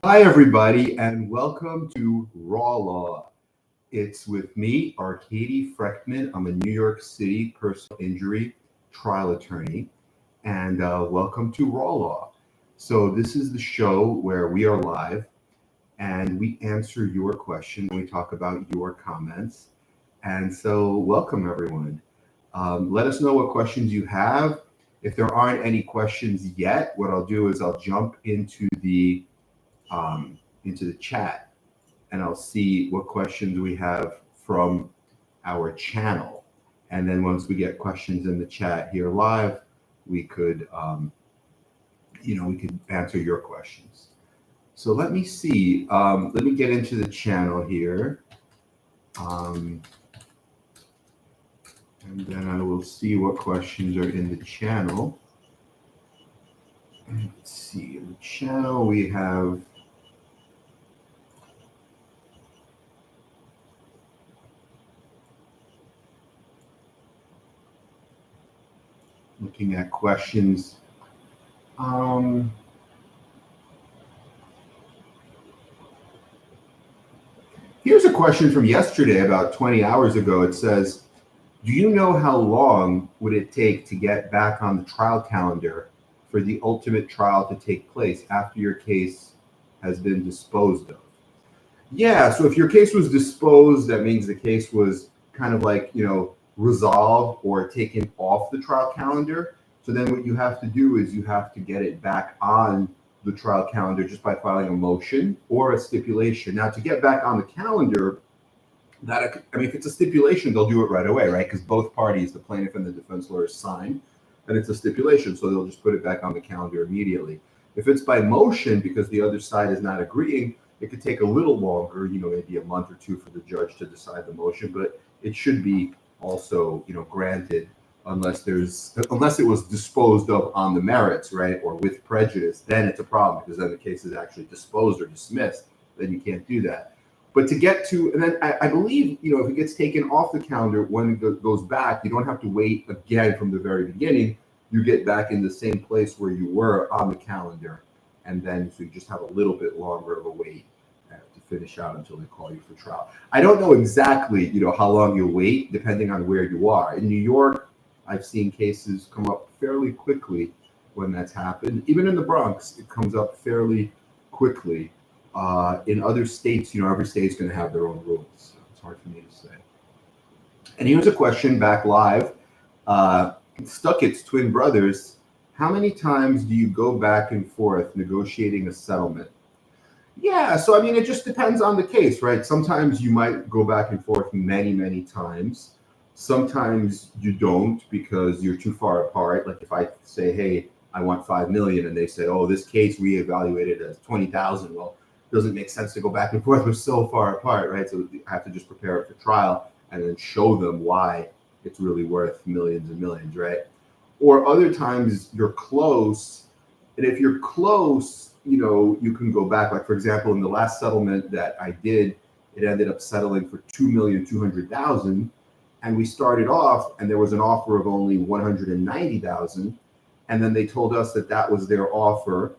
Hi, everybody, and welcome to Raw Law. It's with me, Arkady Frekhtman. I'm a New York City personal injury trial attorney, and welcome to Raw Law. So this is the show where we are live, and we answer your questions, and we talk about your comments. And so welcome, everyone. Let us know what questions you have. If there aren't any questions yet, what I'll do is I'll jump into the chat, and I'll see what questions we have from our channel. And then once we get questions in the chat here live, we could, we could answer your questions. So let me see. Let me get into the channel here. And then I will see what questions are in the channel. Let's see. In the channel, we have looking at questions. Here's a question from yesterday, about 20 hours ago. It says, do you know how long would it take to get back on the trial calendar for the ultimate trial to take place after your case has been disposed of? Yeah, so if your case was disposed, that means the case was kind of like, resolved or taken off the trial calendar. So then what you have to do is you have to get it back on the trial calendar just by filing a motion or a stipulation. Now, to get back on the calendar, if it's a stipulation, they'll do it right away, right? Because both parties, the plaintiff and the defense lawyer, sign, and it's a stipulation, so they'll just put it back on the calendar immediately. If it's by motion, because the other side is not agreeing, it could take a little longer, maybe a month or two for the judge to decide the motion, but it should be also, granted unless it was disposed of on the merits, right, or with prejudice. Then it's a problem because then the case is actually disposed or dismissed. Then you can't do that. But to get to, and then I believe, if it gets taken off the calendar, when it goes back, you don't have to wait again from the very beginning. You get back in the same place where you were on the calendar, and then so you just have a little bit longer of a wait to finish out until they call you for trial. I don't know exactly, how long you'll wait, depending on where you are. In New York, I've seen cases come up fairly quickly when that's happened. Even in the Bronx, it comes up fairly quickly. In other states, every state's going to have their own rules. So it's hard for me to say. And here's a question back live. Stuckett's twin brothers, how many times do you go back and forth negotiating a settlement? Yeah, so it just depends on the case, right? Sometimes you might go back and forth many, many times. Sometimes you don't because you're too far apart. Like if I say, hey, I want $5 million, and they say, oh, this case we evaluated as 20,000. Well, it doesn't make sense to go back and forth. We're so far apart, right? So I have to just prepare it for trial and then show them why it's really worth millions and millions, right? Or other times you're close, and if you're close, you can go back. Like, for example, in the last settlement that I did, it ended up settling for $2,200,000. And we started off, and there was an offer of only $190,000. And then they told us that was their offer.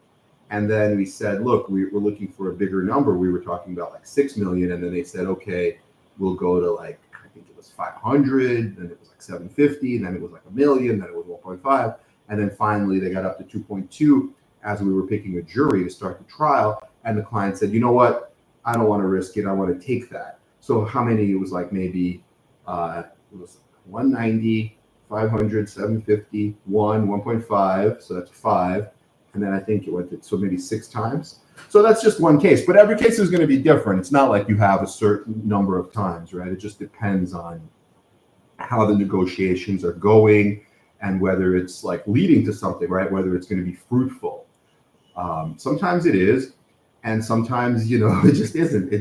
And then we said, look, we're looking for a bigger number. We were talking about like $6 million. And then they said, okay, we'll go to I think it was 500, then it was like 750, and then it was like $1 million, then it was 1.5. And then finally they got up to 2.2 as we were picking a jury to start the trial. And the client said, you know what? I don't want to risk it. I want to take that. So how many? It was like maybe, it was 190, 500, 750, 1.5. So that's 5. And then I think it went to, so maybe 6 times. So that's just one case, but every case is going to be different. It's not like you have a certain number of times, right? It just depends on how the negotiations are going and whether it's like leading to something, right? Whether it's going to be fruitful. Sometimes it is, and sometimes, it just isn't. I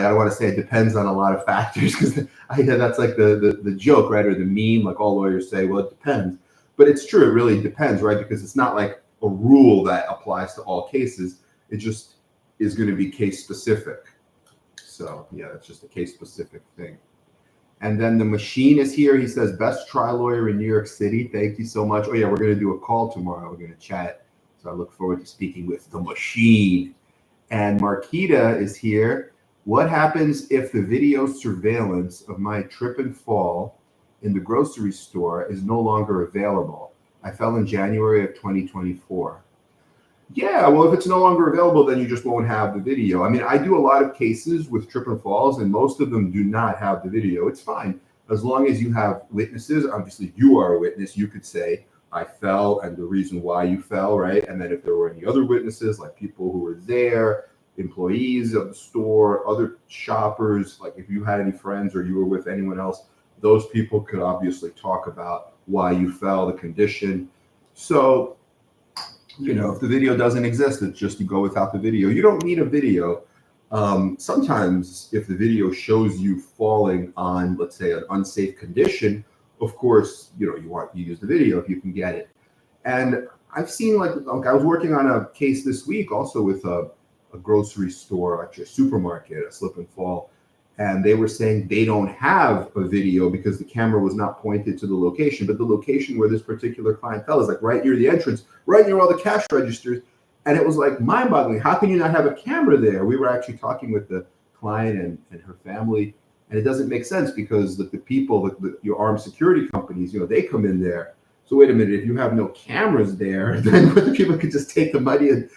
don't want to say it depends on a lot of factors, because I hear that's like the joke, right? Or the meme, like all lawyers say, well, it depends. But it's true, it really depends, right? Because it's not like a rule that applies to all cases. It just is going to be case specific. So yeah, that's just a case specific thing. And then the machine is here. He says, best trial lawyer in New York City. Thank you so much. Oh yeah, we're going to do a call tomorrow. We're going to chat. So I look forward to speaking with the machine. And Marquita is here. What happens if the video surveillance of my trip and fall in the grocery store is no longer available? I fell in January of 2024. Yeah, well, if it's no longer available, then you just won't have the video. I mean, I do a lot of cases with trip and falls, and most of them do not have the video. It's fine. As long as you have witnesses, obviously you are a witness, you could say, I fell and the reason why you fell, right? And then if there were any other witnesses, like people who were there, employees of the store, other shoppers, like if you had any friends or you were with anyone else, those people could obviously talk about why you fell, the condition. So, if the video doesn't exist, it's just you go without the video. You don't need a video. Sometimes if the video shows you falling on, let's say, an unsafe condition, of course, you want to use the video if you can get it. And I've seen like I was working on a case this week also with a grocery store, actually a supermarket, a slip and fall. And they were saying they don't have a video because the camera was not pointed to the location. But the location where this particular client fell is like right near the entrance, right near all the cash registers. And it was like mind-boggling. How can you not have a camera there? We were actually talking with the client and her family. And it doesn't make sense because the people, your armed security companies, they come in there. So wait a minute, if you have no cameras there, then the people could just take the money and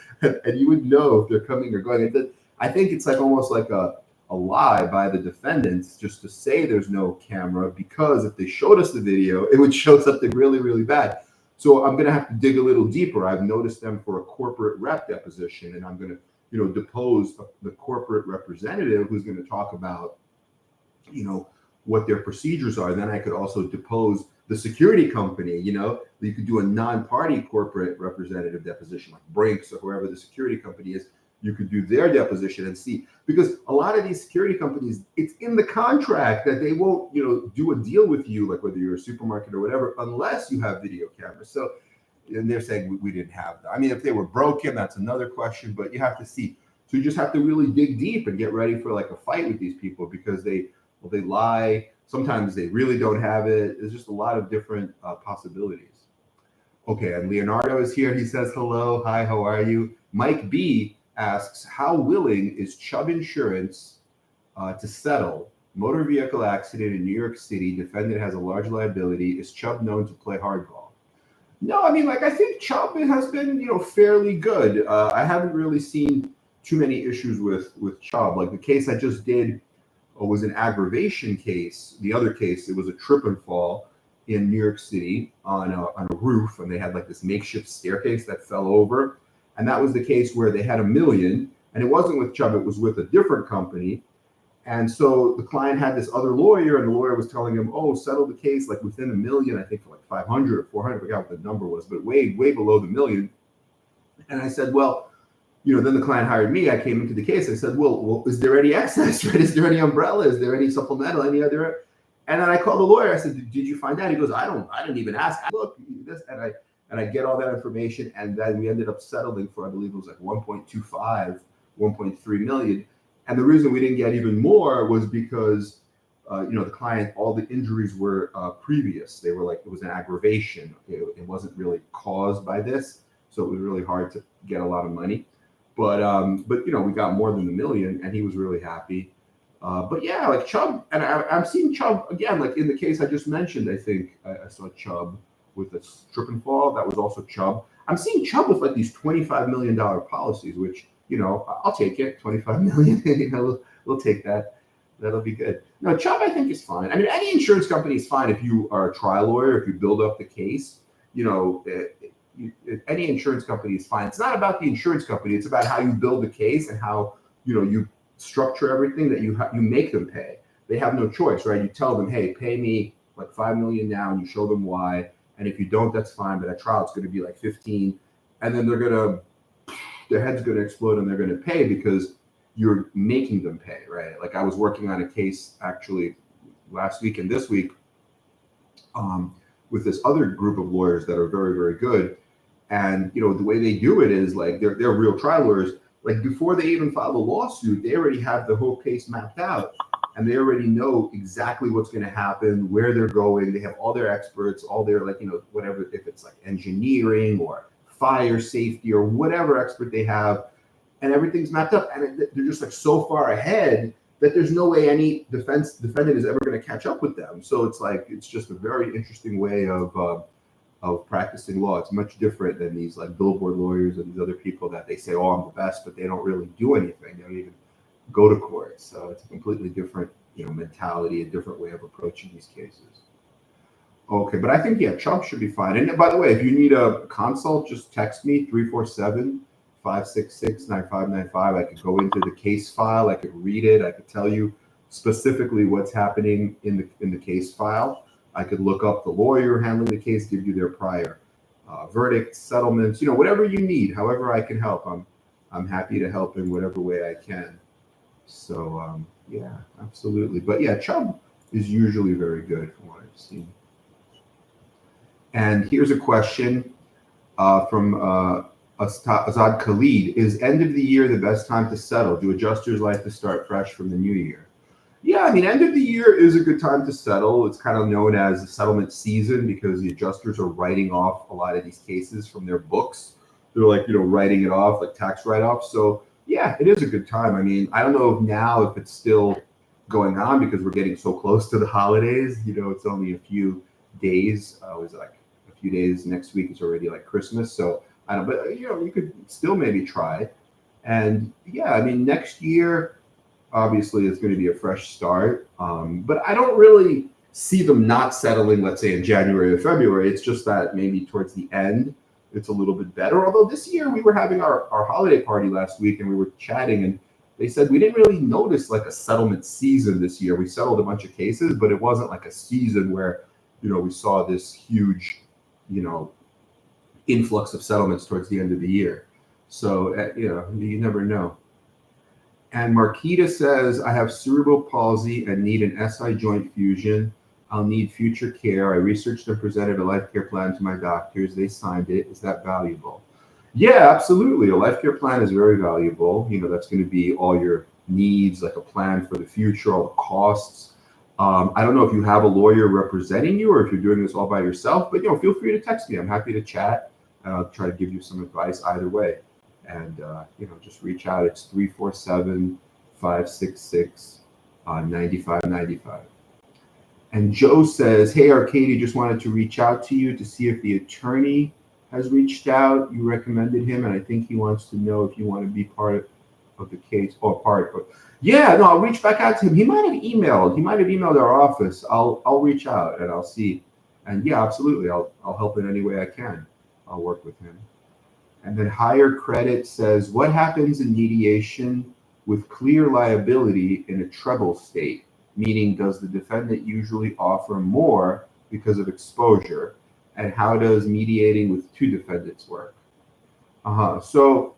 you would know if they're coming or going. I think it's like almost like a lie by the defendants just to say there's no camera, because if they showed us the video, it would show something really, really bad. So I'm going to have to dig a little deeper. I've noticed them for a corporate rep deposition, and I'm going to, depose the corporate representative who's going to talk about, what their procedures are. Then I could also depose the security company. You could do a non-party corporate representative deposition, like Brinks or whoever the security company is. You could do their deposition and see, because a lot of these security companies, it's in the contract that they won't, do a deal with you, like whether you're a supermarket or whatever, unless you have video cameras. So, and they're saying we didn't have that. I mean, if they were broken, that's another question, but you have to see. So you just have to really dig deep and get ready for like a fight with these people, because they lie. Sometimes they really don't have it. There's just a lot of different possibilities. Okay, and Leonardo is here. He says, hello. Hi, how are you? Mike B asks, how willing is Chubb Insurance to settle motor vehicle accident in New York City? Defendant has a large liability. Is Chubb known to play hardball? No, I mean, I think Chubb has been, fairly good. I haven't really seen too many issues with Chubb. Like the case I just did was an aggravation case. The other case, it was a trip and fall in New York City on a roof, and they had like this makeshift staircase that fell over. And that was the case where they had $1 million, and it wasn't with Chubb, it was with a different company. And so the client had this other lawyer, and the lawyer was telling him, settle the case like within $1 million, I think for like 500 or 400, I forgot what the number was, but way below the $1 million. And I said, well, then the client hired me. I came into the case. I said, well, is there any excess, right? Is there any umbrella? Is there any supplemental, any other? And then I called the lawyer. I said, did you find out? He goes, I didn't even ask. Look, this, and I get all that information, and then we ended up settling for, I believe it was like 1.25, 1.3 million. And the reason we didn't get even more was because, the client, all the injuries were previous. They were like, it was an aggravation. It wasn't really caused by this. So it was really hard to get a lot of money. But we got more than $1 million, and he was really happy. But yeah, like Chubb, and I'm seeing Chubb again, like in the case I just mentioned. I think I saw Chubb with a trip and fall. That was also Chubb. I'm seeing Chubb with like these $25 million policies, which, I'll take it. 25 million, we'll take that. That'll be good. No, Chubb, I think, is fine. I mean, any insurance company is fine if you are a trial lawyer, if you build up the case. Any insurance company is fine. It's not about the insurance company. It's about how you build the case and how, you structure everything that you make them pay. They have no choice, right? You tell them, hey, pay me like $5 million now, and you show them why. And if you don't, that's fine. But at trial, it's going to be like 15. And then their head's going to explode, and they're going to pay because you're making them pay, right? Like I was working on a case actually last week and this week with this other group of lawyers that are very, very good. And, the way they do it is like they're real trial lawyers. Like before they even file a lawsuit, they already have the whole case mapped out. And they already know exactly what's going to happen, where they're going. They have all their experts, all their whatever, if it's like engineering or fire safety or whatever expert they have, and everything's mapped up, and they're just like so far ahead that there's no way any defendant is ever going to catch up with them. So it's just a very interesting way of practicing law. It's much different than these like billboard lawyers and these other people that they say, oh, I'm the best, but they don't really do anything. They don't even go to court. So it's a completely different, mentality, a different way of approaching these cases. Okay, but I think, yeah, Chubb should be fine. And by the way, if you need a consult, just text me 347-566-9595. I could go into the case file. I could read it. I could tell you specifically what's happening in the case file. I could look up the lawyer handling the case, give you their prior verdicts, settlements, whatever you need. However I can help, I'm happy to help in whatever way I can. So yeah, absolutely. But yeah, Chubb is usually very good from what I've seen. And here's a question from Azad Khalid. Is end of the year the best time to settle? Do adjusters like to start fresh from the new year? Yeah, I mean, end of the year is a good time to settle. It's kind of known as the settlement season because the adjusters are writing off a lot of these cases from their books. They're like, writing it off like tax write-offs. So yeah, it is a good time. I mean, I don't know if it's still going on because we're getting so close to the holidays. It's only a few days. It was like a few days next week. It's already like Christmas. So I don't, but you could still maybe try. And yeah, I mean, next year, obviously, it's going to be a fresh start. But I don't really see them not settling, let's say in January or February. It's just that maybe towards the end, it's a little bit better. Although this year we were having our holiday party last week and we were chatting and they said we didn't really notice like a settlement season this year. We settled a bunch of cases, but it wasn't like a season where, we saw this huge, influx of settlements towards the end of the year. So, you never know. And Marquita says, I have cerebral palsy and need an SI joint fusion. I'll need future care. I researched and presented a life care plan to my doctors. They signed it. Is that valuable? Yeah, absolutely. A life care plan is very valuable. That's going to be all your needs, like a plan for the future, all the costs. I don't know if you have a lawyer representing you or if you're doing this all by yourself, but feel free to text me. I'm happy to chat. And I'll try to give you some advice either way. And, just reach out. It's 347-566-9595. And Joe says, hey, Arkady, just wanted to reach out to you to see if the attorney has reached out. You recommended him, and I think he wants to know if you want to be part of the case or part. But yeah, no, I'll reach back out to him. He might have emailed our office. I'll reach out and I'll see. And yeah, absolutely. I'll help in any way I can. I'll work with him. And then Higher Credit says, what happens in mediation with clear liability in a treble state? Meaning, does the defendant usually offer more because of exposure? And how does mediating with two defendants work? So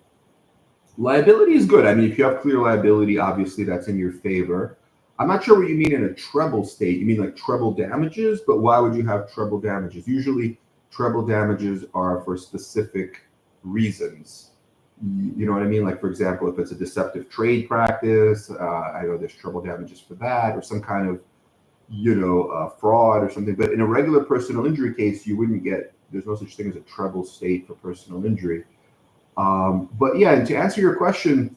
liability is good. I mean, if you have clear liability, obviously that's in your favor. I'm not sure what you mean in a treble state. You mean like treble damages? But why would you have treble damages? Usually treble damages are for specific reasons. You know what I mean? Like, for example, if it's a deceptive trade practice, I know there's treble damages for that, or some kind of, fraud or something. But in a regular personal injury case, you wouldn't get, there's no such thing as a treble state for personal injury. But yeah, and to answer your question,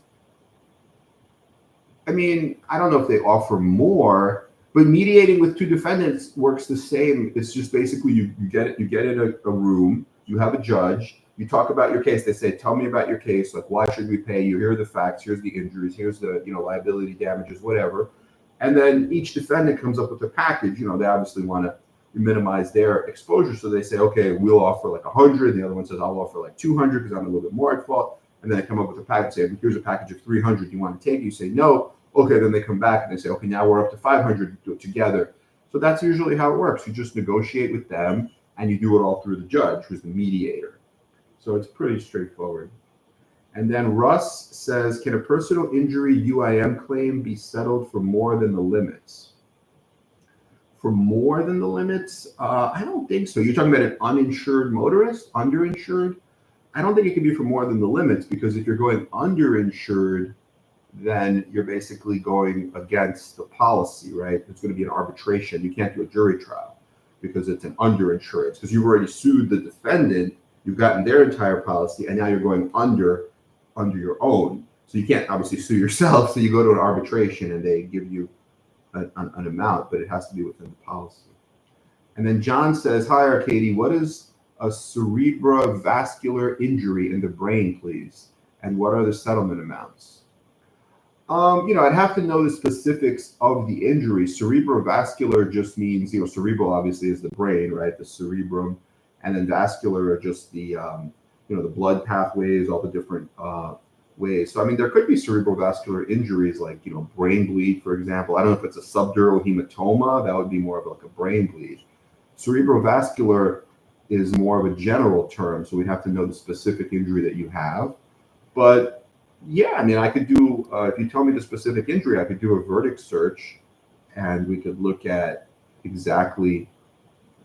I mean, I don't know if they offer more, but mediating with two defendants works the same. It's just basically you get in a room, you have a judge, you talk about your case. They say, tell me about your case. Like, why should we pay you? Here are the facts. Here's the injuries. Here's the, liability damages, whatever. And then each defendant comes up with a package. They obviously want to minimize their exposure. So they say, okay, we'll offer like 100. The other one says, I'll offer like 200 because I'm a little bit more at fault. And then they come up with a package, say, here's a package of 300. You want to take it? You say, no. Okay, then they come back and they say, okay, now we're up to 500. Do it together. So that's usually how it works. You just negotiate with them and you do it all through the judge, who's the mediator. So it's pretty straightforward. And then Russ says, can a personal injury UIM claim be settled for more than the limits? For more than the limits? I don't think so. You're talking about an uninsured motorist, underinsured? I don't think it can be for more than the limits, because if you're going underinsured, then you're basically going against the policy, right? It's going to be an arbitration. You can't do a jury trial because it's an underinsurance, because you've already sued the defendant you've gotten their entire policy, and now you're going under your own. So you can't obviously sue yourself. So you go to an arbitration and they give you an amount, but it has to be within the policy. And then John says, hi, Arkady, what is a cerebrovascular injury in the brain, please? And what are the settlement amounts? I'd have to know the specifics of the injury. Cerebrovascular just means, cerebral obviously is the brain, right? The cerebrum, and then vascular are just the, the blood pathways, all the different ways. So, there could be cerebrovascular injuries like, brain bleed, for example. I don't know if it's a subdural hematoma. That would be more of like a brain bleed. Cerebrovascular is more of a general term, so we'd have to know the specific injury that you have. But yeah, I could do, if you tell me the specific injury, I could do a verdict search and we could look at exactly,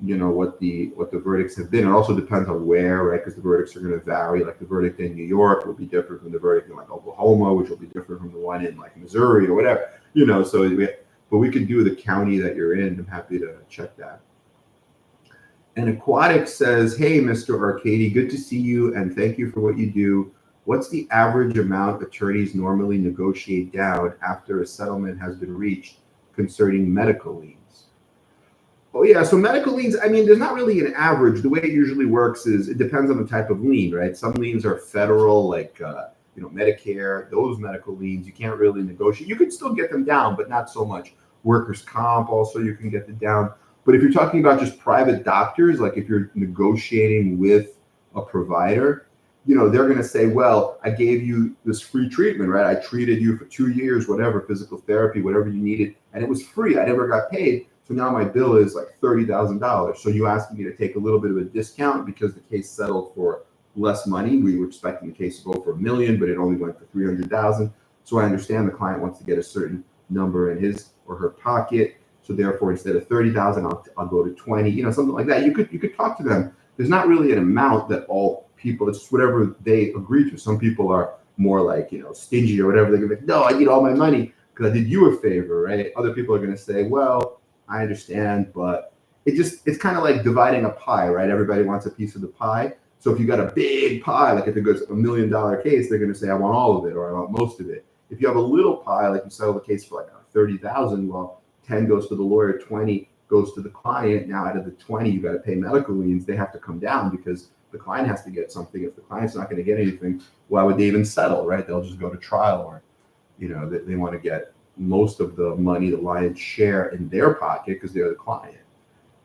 what the verdicts have been. It also depends on where, right? Because the verdicts are going to vary. Like the verdict in New York will be different from the verdict in like Oklahoma, which will be different from the one in like Missouri or whatever, but we could do the county that you're in. I'm happy to check that. And Aquatic says, hey, Mr. Arkady, good to see you and thank you for what you do. What's the average amount attorneys normally negotiate down after a settlement has been reached concerning medical liens? Oh yeah, so medical liens, there's not really an average. The way it usually works is it depends on the type of lien, right? Some liens are federal, like Medicare. Those medical liens, you can't really negotiate. You can still get them down, but not so much. Workers' comp, also you can get them down. But if you're talking about just private doctors, like if you're negotiating with a provider, they're going to say, well, I gave you this free treatment, right? I treated you for 2 years, whatever, physical therapy, whatever you needed, and it was free. I never got paid. So now my bill is like $30,000. So you asking me to take a little bit of a discount because the case settled for less money. We were expecting the case to go for $1 million, but it only went for $300,000. So I understand the client wants to get a certain number in his or her pocket. So therefore, instead of $30,000, I'll go to 20, something like that. You could talk to them. There's not really an amount that all people, it's just whatever they agree to. Some people are more like, stingy or whatever. They're gonna be like, no, I need all my money because I did you a favor, right? Other people are gonna say, well, I understand, but it's kind of like dividing a pie, right? Everybody wants a piece of the pie. So if you got a big pie, like if it goes $1 million case, they're gonna say, I want all of it or I want most of it. If you have a little pie, like you settle the case for like 30,000, well, 10 goes to the lawyer, 20 goes to the client. Now out of the 20, you got to pay medical liens. They have to come down because the client has to get something. If the client's not going to get anything, why would they even settle, right? They'll just go to trial, or, they want to get most of the money, the lion's share in their pocket because they're the client.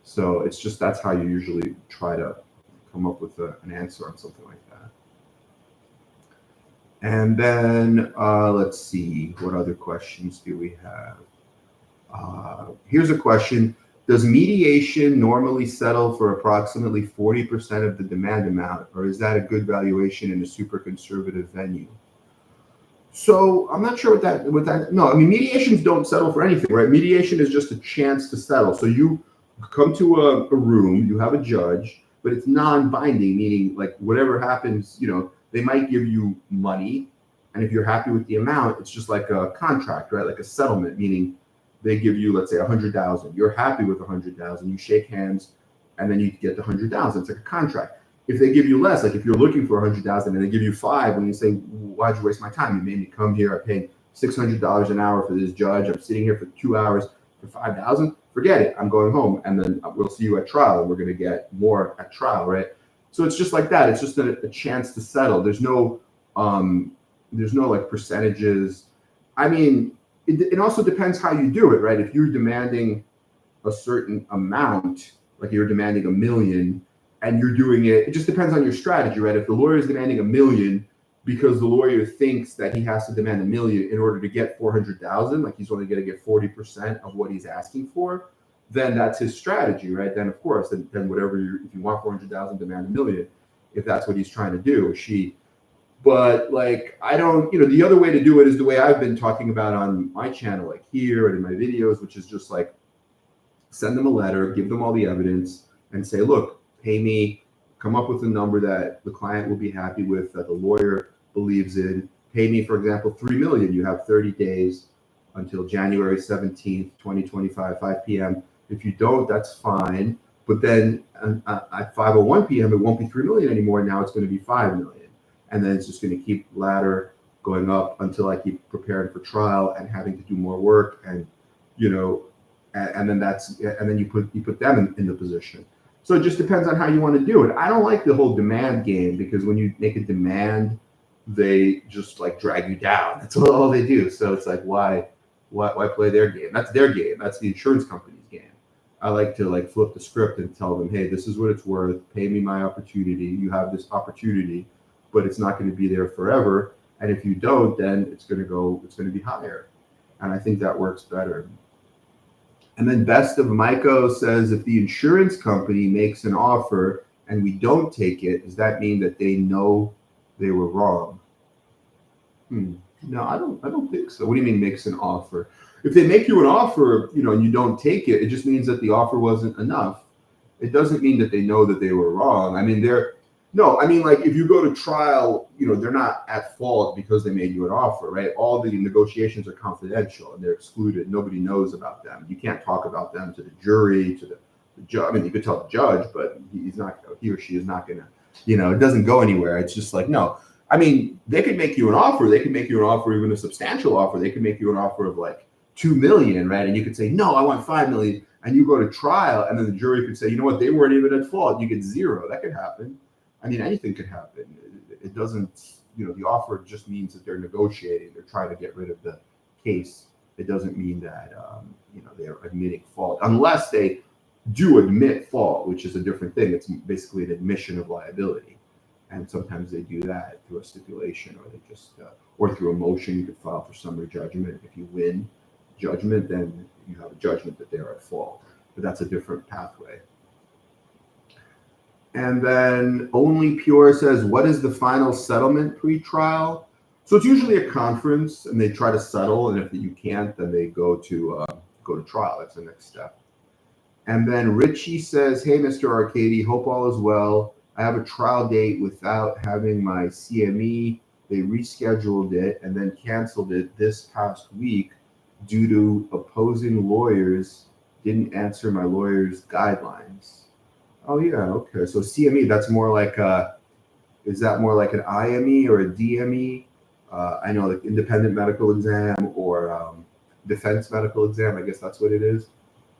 So it's just, that's how you usually try to come up with an answer on something like that. And then let's see, what other questions do we have? Here's a question. Does mediation normally settle for approximately 40% of the demand amount, or is that a good valuation in a super conservative venue? So I'm not sure what that, no, mediations don't settle for anything, right? Mediation is just a chance to settle. So you come to a room, you have a judge, but it's non-binding, meaning like whatever happens, they might give you money. And if you're happy with the amount, it's just like a contract, right? Like a settlement, meaning they give you, let's say, 100,000. You're happy with 100,000. You shake hands, and then you get the 100,000. It's like a contract. If they give you less, like if you're looking for 100,000 and they give you 5, and you say, "Why'd you waste my time? You made me come here. I paid $600 an hour for this judge. I'm sitting here for 2 hours for 5,000. Forget it. I'm going home, and then we'll see you at trial, and we're going to get more at trial, right?" So it's just like that. It's just a chance to settle. There's no like percentages. It also depends how you do it, right? If you're demanding a certain amount, like you're demanding $1 million, and you're doing it, it just depends on your strategy, right? If the lawyer is demanding $1 million because the lawyer thinks that he has to demand $1 million in order to get 400,000, like he's only going to get 40% of what he's asking for, then that's his strategy, right? Then of course, then whatever if you want 400,000, demand $1 million, if that's what he's trying to do, or she. But like, I don't, the other way to do it is the way I've been talking about on my channel, like here and in my videos, which is just like, send them a letter, give them all the evidence, and say, look, pay me, come up with a number that the client will be happy with, that the lawyer believes in. Pay me, for example, $3 million. You have 30 days until January 17th, 2025, 5 p.m. If you don't, that's fine. But then at 5:01 p.m., it won't be 3 million anymore. Now it's going to be 5 million. And then it's just going to keep ladder going up until I keep preparing for trial and having to do more work. And, and then you put them in the position. So it just depends on how you want to do it. I don't like the whole demand game, because when you make a demand, they just like drag you down. That's all they do. So it's like, why play their game? That's their game. That's the insurance company's game. I like to like flip the script and tell them, hey, this is what it's worth. Pay me my opportunity. You have this opportunity, but it's not going to be there forever. And if you don't, then it's going to be higher. And I think that works better. And then Best of Maiko says, if the insurance company makes an offer and we don't take it, does that mean that they know they were wrong? No, I don't think so. What do you mean makes an offer? If they make you an offer, and you don't take it, it just means that the offer wasn't enough. It doesn't mean that they know that they were wrong. Like if you go to trial, they're not at fault because they made you an offer, right? All the negotiations are confidential and they're excluded. Nobody knows about them. You can't talk about them to the jury, to the judge. You could tell the judge, but he or she is not going to, it doesn't go anywhere. It's just like, no. They could make you an offer. They could make you an offer, even a substantial offer. They could make you an offer of like 2 million, right? And you could say, no, I want 5 million. And you go to trial, and then the jury could say, you know what, they weren't even at fault. You get 0. That could happen. Anything could happen. It doesn't, the offer just means that they're negotiating. They're trying to get rid of the case. It doesn't mean that, they're admitting fault, unless they do admit fault, which is a different thing. It's basically an admission of liability. And sometimes they do that through a stipulation, or they just, or through a motion. You could file for summary judgment. If you win judgment, then you have a judgment that they're at fault. But that's a different pathway. And then Only Pure says, what is the final settlement pre-trial? So it's usually a conference, and they try to settle. And if you can't, then they go to trial. That's the next step. And then Richie says, hey, Mr. Arkady, hope all is well. I have a trial date without having my CME. They rescheduled it and then canceled it this past week due to opposing lawyers didn't answer my lawyer's guidelines. Oh yeah, okay. So CME, that's more like is that more like an IME or a DME? I know, like independent medical exam or defense medical exam. I guess that's what it is.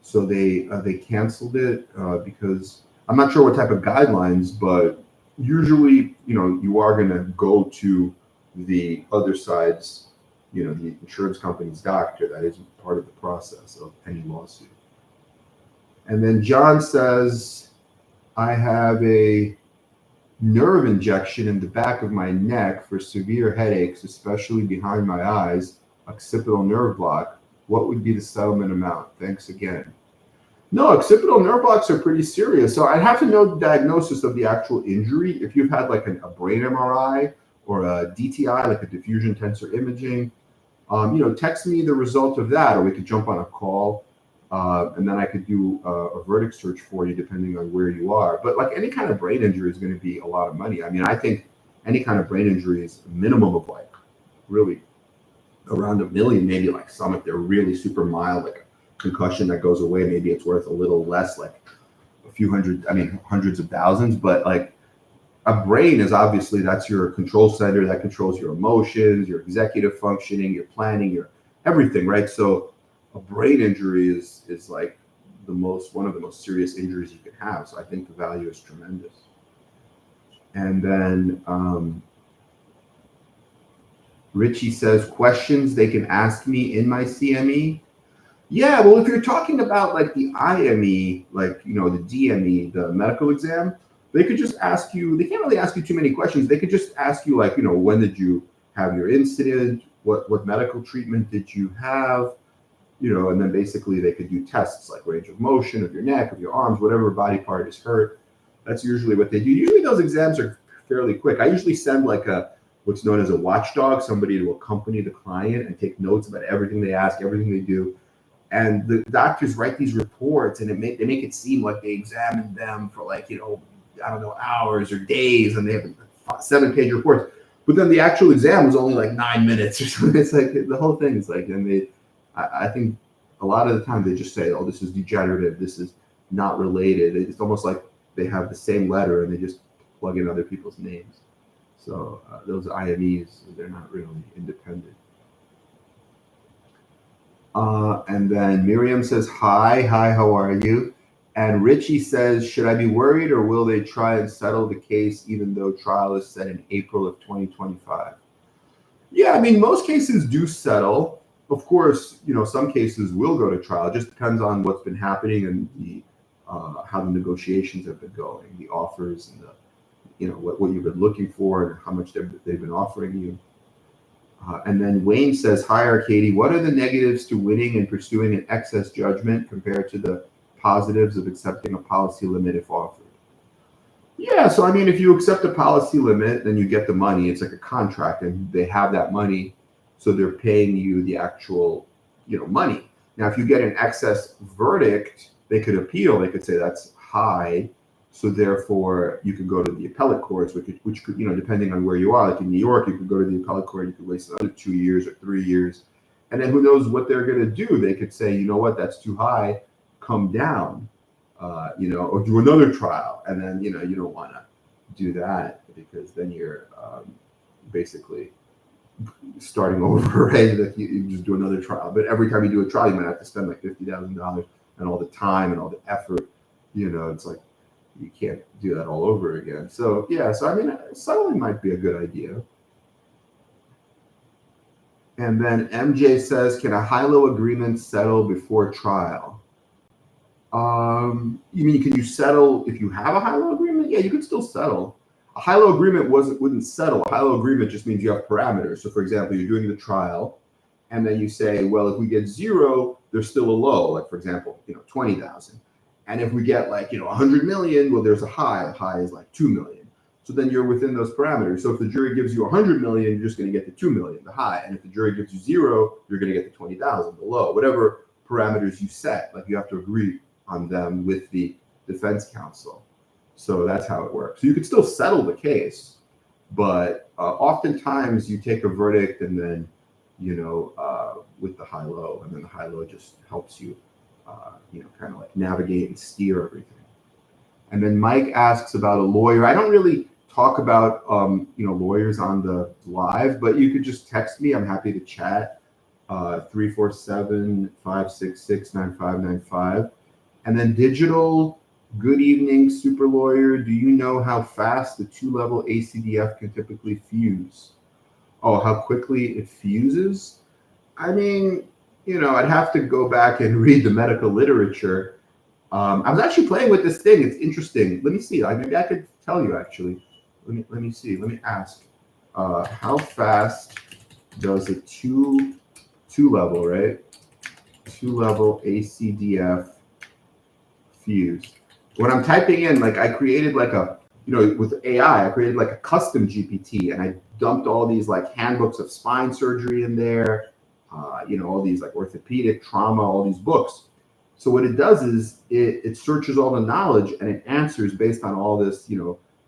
So they canceled it because I'm not sure what type of guidelines, but usually, you are going to go to the other side's, the insurance company's doctor. That is part of the process of any lawsuit. And then John says, I have a nerve injection in the back of my neck for severe headaches, especially behind my eyes, occipital nerve block. What would be the settlement amount? Thanks again. No, occipital nerve blocks are pretty serious. So I'd have to know the diagnosis of the actual injury. If you've had like a brain MRI or a DTI, like a diffusion tensor imaging, text me the result of that, or we could jump on a call, and then I could do a verdict search for you depending on where you are. But like any kind of brain injury is going to be a lot of money. I think any kind of brain injury is a minimum of like really around $1 million, maybe like some if they're really super mild, like concussion that goes away, maybe it's worth a little less, like a few hundred, hundreds of thousands. But like a brain is obviously, that's your control center that controls your emotions, your executive functioning, your planning, your everything, right? So a brain injury is like one of the most serious injuries you can have. So I think the value is tremendous. And then Richie says, questions they can ask me in my CME. Yeah, well, if you're talking about like the IME, like, the DME, the medical exam, they could just ask you, they can't really ask you too many questions. They could just ask you like, when did you have your incident? What medical treatment did you have? And then basically they could do tests like range of motion of your neck, of your arms, whatever body part is hurt. That's usually what they do. Usually those exams are fairly quick. I usually send like what's known as a watchdog, somebody to accompany the client and take notes about everything they ask, everything they do. And the doctors write these reports, and they make it seem like they examined them for like, hours or days, and they have 7-page reports. But then the actual exam was only like 9 minutes or something. It's like the whole thing is like, and I think a lot of the time they just say, oh, this is degenerative, this is not related. It's almost like they have the same letter and they just plug in other people's names. So those IMEs, they're not really independent. And then Miriam says, hi, how are you? And Richie says, should I be worried or will they try and settle the case even though trial is set in April of 2025? Yeah, I mean, most cases do settle. Of course, some cases will go to trial. It just depends on what's been happening and the how the negotiations have been going, the offers and the, what you've been looking for and how much they've been offering you. And then Wayne says, hi, Arkady, what are the negatives to winning and pursuing an excess judgment compared to the positives of accepting a policy limit if offered? Yeah, so I mean, if you accept a policy limit, then you get the money. It's like a contract and they have that money. So they're paying you the actual, money. Now, if you get an excess verdict, they could appeal. They could say that's high. So therefore, you could go to the appellate courts, which could, depending on where you are, like in New York, you could go to the appellate court, you could waste another 2 years or 3 years. And then who knows what they're going to do? They could say, you know what, that's too high, come down, or do another trial. And then, you don't want to do that because then you're basically starting over, right? That you just do another trial. But every time you do a trial, you might have to spend like $50,000 and all the time and all the effort. It's like, you can't do that all over again. So yeah, so I mean, settling might be a good idea. And then MJ says, can a high-low agreement settle before trial? You mean, can you settle if you have a high-low agreement? Yeah, you could still settle. A high-low agreement wouldn't settle. A high-low agreement just means you have parameters. So for example, you're doing the trial and then you say, well, if we get 0, there's still a low, like for example, 20,000. And if we get like, 100 million, well, there's a high. A high is like 2 million. So then you're within those parameters. So if the jury gives you 100 million, you're just going to get the 2 million, the high. And if the jury gives you 0, you're going to get the 20,000, the low. Whatever parameters you set, like you have to agree on them with the defense counsel. So that's how it works. So you could still settle the case, but oftentimes you take a verdict and then, with the high-low, and then the high-low just helps you kind of like navigate and steer everything. And then Mike asks about a lawyer. I don't really talk about, lawyers on the live, but you could just text me. I'm happy to chat, 347-566-9595. And then digital, good evening, super lawyer. Do you know how fast the 2-level ACDF can typically fuse? Oh, how quickly it fuses? I mean, I'd have to go back and read the medical literature. I was actually playing with this thing. It's interesting. Let me see. Maybe I could tell you actually. Let me see. Let me ask. How fast does a two-level, right? 2-level ACDF fuse? When I'm typing in, like I created like a, with AI, I created like a custom GPT and I dumped all these like handbooks of spine surgery in there. All these like orthopedic trauma, all these books. So what it does is it searches all the knowledge and it answers based on all this,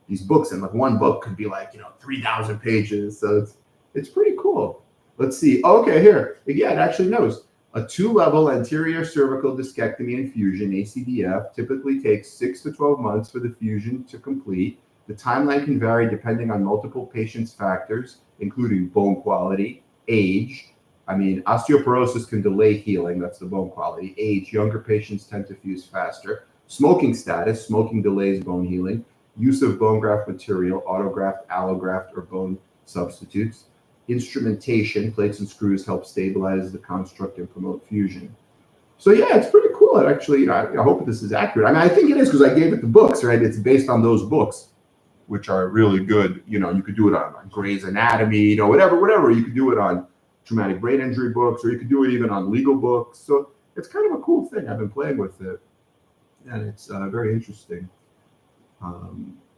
these books. And like one book could be like, 3,000 pages. So it's pretty cool. Let's see. Okay, here. Yeah, it actually knows. A 2-level anterior cervical discectomy and fusion, ACDF, typically takes 6 to 12 months for the fusion to complete. The timeline can vary depending on multiple patients' factors, including bone quality, age. Osteoporosis can delay healing. That's the bone quality. Age, younger patients tend to fuse faster. Smoking status, smoking delays bone healing. Use of bone graft material, autograft, allograft, or bone substitutes. Instrumentation, plates and screws help stabilize the construct and promote fusion. So yeah, it's pretty cool. It actually, I hope this is accurate. I think it is because I gave it the books, right? It's based on those books, which are really good. You could do it on Grey's Anatomy, whatever. You could do it on traumatic brain injury books, or you could do it even on legal books. So it's kind of a cool thing. I've been playing with it, and it's very interesting.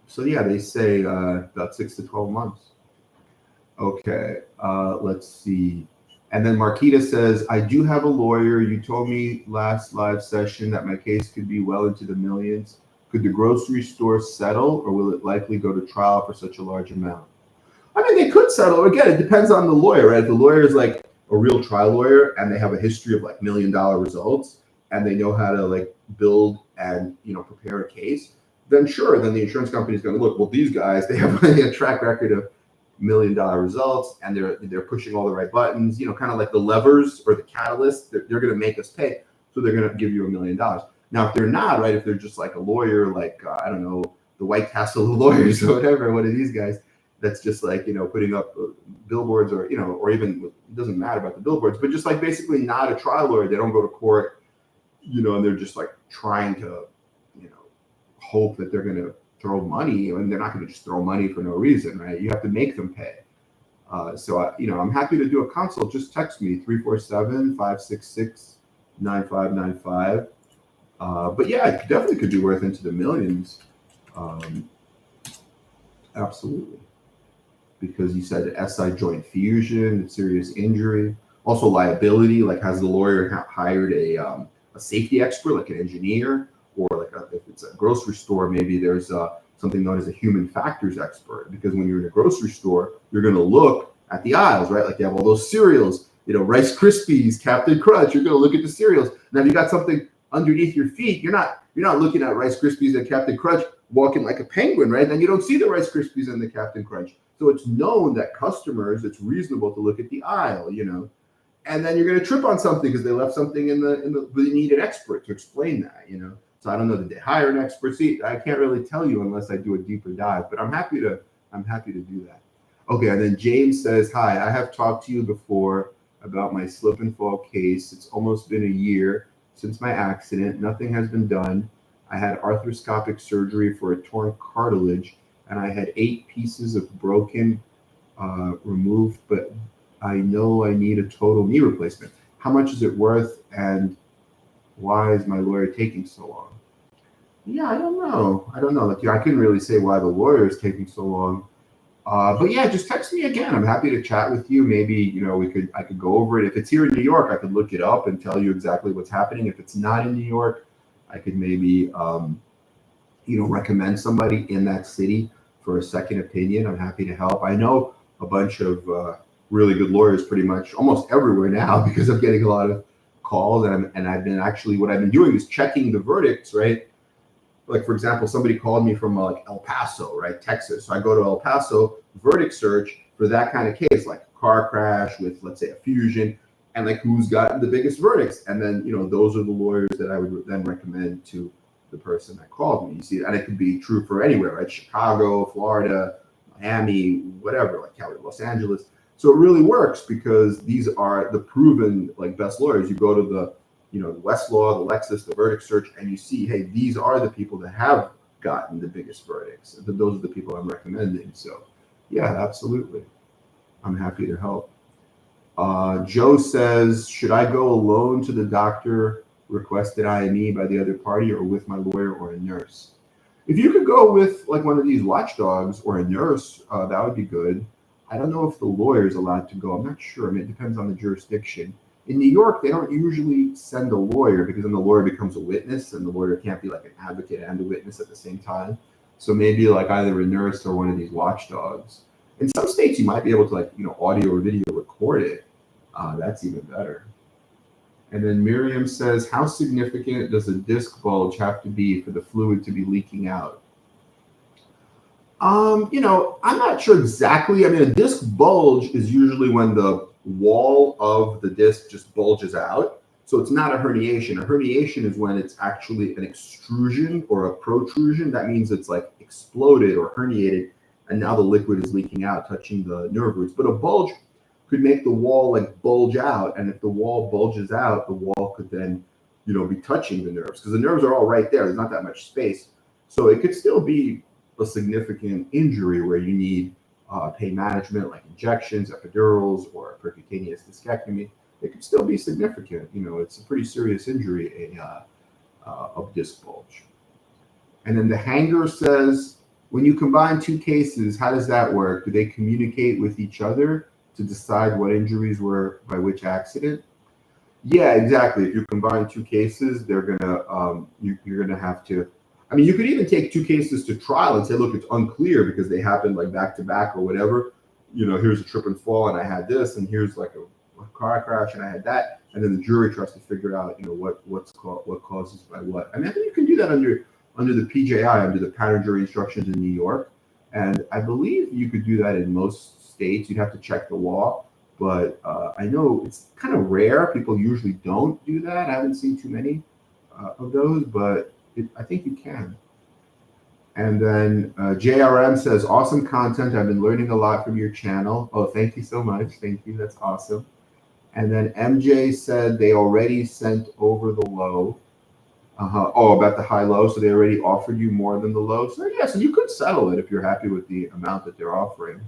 So yeah, they say about 6 to 12 months. Okay, let's see. And then Marquita says, I do have a lawyer. You told me last live session that my case could be well into the millions. Could the grocery store settle, or will it likely go to trial for such a large amount? They could settle. Again, it depends on the lawyer, right? If the lawyer is like a real trial lawyer and they have a history of like $1 million results and they know how to like build and prepare a case, then sure, then the insurance company is going to look, well, these guys, they have a track record of $1 million results, and they're pushing all the right buttons, kind of like the levers or the catalyst. They're going to make us pay, so they're going to give you $1 million. Now, if they're not, right, if they're just like a lawyer, like I don't know, the White Castle of lawyers or whatever, one of these guys, that's just like putting up billboards, or or even, it doesn't matter about the billboards, but just like basically not a trial lawyer. They don't go to court, and they're just like trying to hope that they're going to throw money, and they're not going to just throw money for no reason, right? You have to make them pay. So I'm happy to do a consult. Just text me 347-566-9595. But yeah, it definitely could be worth into the millions. Absolutely. Because you said SI joint fusion, serious injury, also liability, like has the lawyer hired a safety expert, like an engineer, or like if it's a grocery store, maybe there's something known as a human factors expert, because when you're in a grocery store, you're going to look at the aisles, right? Like you have all those cereals, Rice Krispies, Captain Crunch. You're going to look at the cereals. Now, if you got something underneath your feet, you're not looking at Rice Krispies and Captain Crunch walking like a penguin, right? Then you don't see the Rice Krispies and the Captain Crunch. So it's known that customers, it's reasonable to look at the aisle, and then you're going to trip on something because they left something in the. But you need an expert to explain that, So I don't know that they hire an expert. See, I can't really tell you unless I do a deeper dive. But I'm happy to do that. Okay, and then James says, "Hi, I have talked to you before about my slip and fall case. It's almost been a year since my accident. Nothing has been done. I had arthroscopic surgery for a torn cartilage, and I had 8 pieces of broken removed, but I know I need a total knee replacement. How much is it worth, and why is my lawyer taking so long?" Yeah, I don't know. Like, I couldn't really say why the lawyer is taking so long. But yeah, just text me again. I'm happy to chat with you. Maybe, I could go over it. If it's here in New York, I could look it up and tell you exactly what's happening. If it's not in New York, I could maybe, recommend somebody in that city for a second opinion. I'm happy to help. I know a bunch of really good lawyers pretty much almost everywhere now because I'm getting a lot of calls, and I've been actually, what I've been doing is checking the verdicts, right? Like, for example, somebody called me from like El Paso, right, Texas. So I go to El Paso, verdict search for that kind of case, like a car crash with, let's say, a fusion, and like who's gotten the biggest verdicts. And then, those are the lawyers that I would then recommend to the person that called me. You see, and it could be true for anywhere, right? Chicago, Florida, Miami, whatever, like Cali, Los Angeles. So it really works because these are the proven like best lawyers. You go to the the Westlaw, the Lexus, the verdict search, and you see, hey, these are the people that have gotten the biggest verdicts. Those are the people I'm recommending. So yeah, absolutely. I'm happy to help. Joe says, should I go alone to the doctor requested IME by the other party, or with my lawyer or a nurse? If you could go with like one of these watchdogs or a nurse, that would be good. I don't know if the lawyer is allowed to go. I'm not sure. I mean, it depends on the jurisdiction. In New York, they don't usually send a lawyer because then the lawyer becomes a witness, and the lawyer can't be like an advocate and a witness at the same time. So maybe like either a nurse or one of these watchdogs. In some states, you might be able to like, audio or video record it. That's even better. And then Miriam says, how significant does a disc bulge have to be for the fluid to be leaking out? I'm not sure exactly. I mean, a disc bulge is usually when the wall of the disc just bulges out. So it's not a herniation. A herniation is when it's actually an extrusion or a protrusion. That means it's like exploded or herniated, and now the liquid is leaking out, touching the nerve roots. But a bulge could make the wall like bulge out, and if the wall bulges out, the wall could then, be touching the nerves, because the nerves are all right there. There's not that much space. So it could still be a significant injury where you need pain management, like injections, epidurals, or percutaneous discectomy. It could still be significant. It's a pretty serious injury, of disc bulge. And then the hanger says, when you combine 2 cases, how does that work? Do they communicate with each other to decide what injuries were by which accident? Yeah, exactly. If you combine 2 cases, they're gonna you're gonna have to. I mean, you could even take 2 cases to trial and say, look, it's unclear because they happened like back to back or whatever. Here's a trip and fall, and I had this, and here's like a car crash and I had that, and then the jury tries to figure out, what causes by what. I mean, I think you can do that under the PJI, under the pattern jury instructions in New York, and I believe you could do that in most states. You'd have to check the law, but I know it's kind of rare. People usually don't do that. I haven't seen too many of those, but I think you can. And then JRM says, awesome content. I've been learning a lot from your channel. Oh, thank you so much. Thank you. That's awesome. And then MJ said they already sent over the low. Oh, about the high-low. So they already offered you more than the low. So yeah, so you could settle it if you're happy with the amount that they're offering.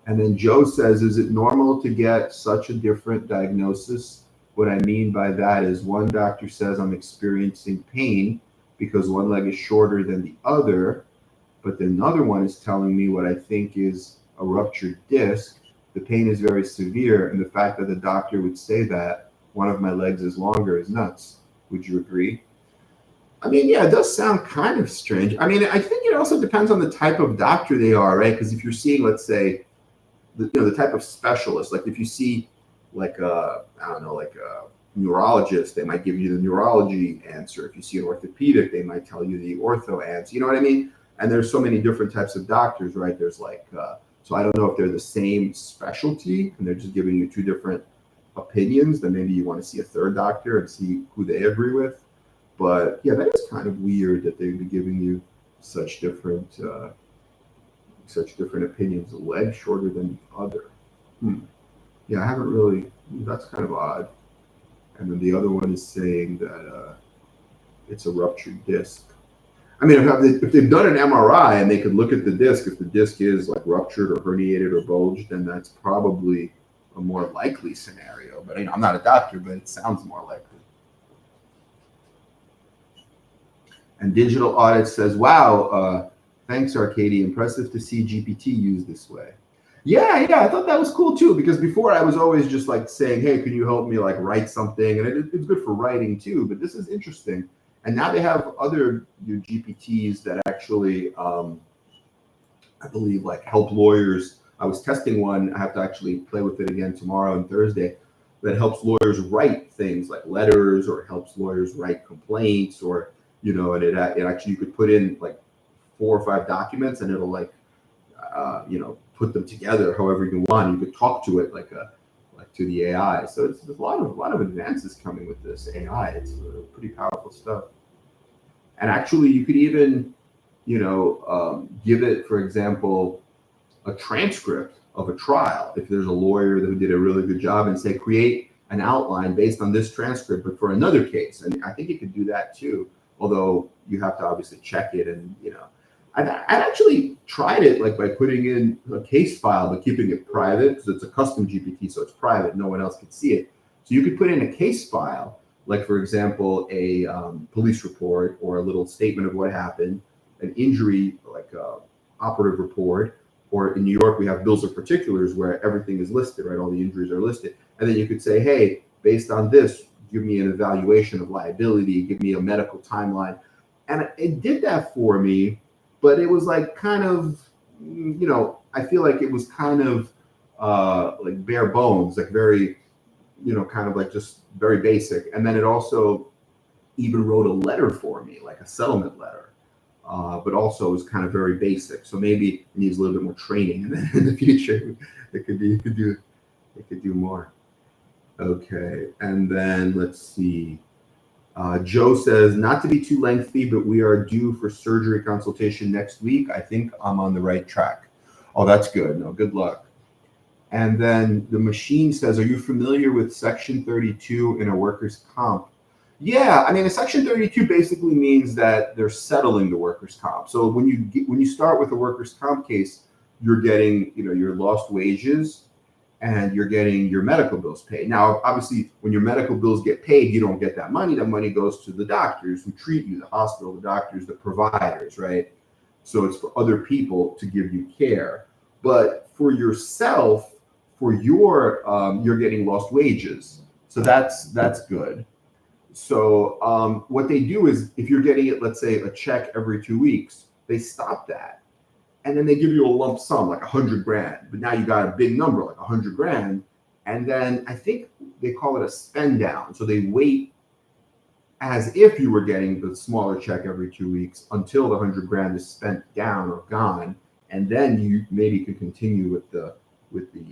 And then Joe says, is it normal to get such a different diagnosis? What I mean by that is one doctor says I'm experiencing pain because one leg is shorter than the other, but another one is telling me what I think is a ruptured disc. The pain is very severe, and the fact that the doctor would say that one of my legs is longer is nuts. Would you agree? I mean, yeah, it does sound kind of strange. I mean, I think it also depends on the type of doctor they are, right? Because if you're seeing, let's say, the type of specialist, like if you see like a neurologist, they might give you the neurology answer. If you see an orthopedic, they might tell you the ortho answer. You know what I mean? And there's so many different types of doctors, right? There's like, so I don't know if they're the same specialty and they're just giving you two different opinions. Then maybe you want to see a third doctor and see who they agree with. But yeah, that is kind of weird that they'd be giving you such different opinions. A leg shorter than the other. Yeah, I haven't really. That's kind of odd. And then the other one is saying that it's a ruptured disc. I mean, if they've done an MRI and they could look at the disc, if the disc is like ruptured or herniated or bulged, then that's probably a more likely scenario. But I'm not a doctor, but it sounds more likely. And Digital Audit says, wow, thanks, Arkady. Impressive to see GPT used this way. Yeah, I thought that was cool too, because before I was always just like saying, hey, can you help me like write something? And it's good for writing too, but this is interesting. And now they have other GPTs that actually, I believe, like help lawyers. I was testing one. I have to actually play with it again tomorrow and Thursday. That helps lawyers write things like letters, or helps lawyers write complaints, or and it actually, you could put in like 4 or 5 documents, and it'll like put them together however you want. You could talk to it like to the AI. So it's a lot of advances coming with this AI. It's pretty powerful stuff. And actually, you could even give it, for example, a transcript of a trial. If there's a lawyer who did a really good job, and say, create an outline based on this transcript, but for another case. And I think it could do that too. Although you have to obviously check it, and I've actually tried it like by putting in a case file but keeping it private, because it's a custom GPT, so it's private. No one else can see it. So you could put in a case file, like for example, a police report or a little statement of what happened, an injury like operative report, or in New York we have bills of particulars where everything is listed, right? All the injuries are listed, and then you could say, hey, based on this, give me an evaluation of liability, give me a medical timeline, and it did that for me. But it was like kind of, I feel like it was kind of like bare bones, like very, kind of like just very basic. And then it also even wrote a letter for me, like a settlement letter, but also was kind of very basic. So maybe it needs a little bit more training, and then in the future it could do more. Okay, and then let's see. Joe says, not to be too lengthy, but we are due for surgery consultation next week. I think I'm on the right track. Oh, that's good. No, good luck. And then the machine says, are you familiar with Section 32 in a workers' comp? Yeah, I mean, a Section 32 basically means that they're settling the workers' comp. So when you start with a workers' comp case, you're getting, your lost wages, and you're getting your medical bills paid. Now, obviously, when your medical bills get paid, you don't get that money. That money goes to the doctors who treat you, the hospital, the doctors, the providers, right? So it's for other people to give you care. But for yourself, you're getting lost wages. So that's good. So what they do is, if you're getting it, let's say a check every 2 weeks, they stop that. And then they give you a lump sum, like $100,000. But now you got a big number, like $100,000. And then I think they call it a spend down. So they wait as if you were getting the smaller check every 2 weeks until the 100 grand is spent down or gone. And then you maybe could continue with the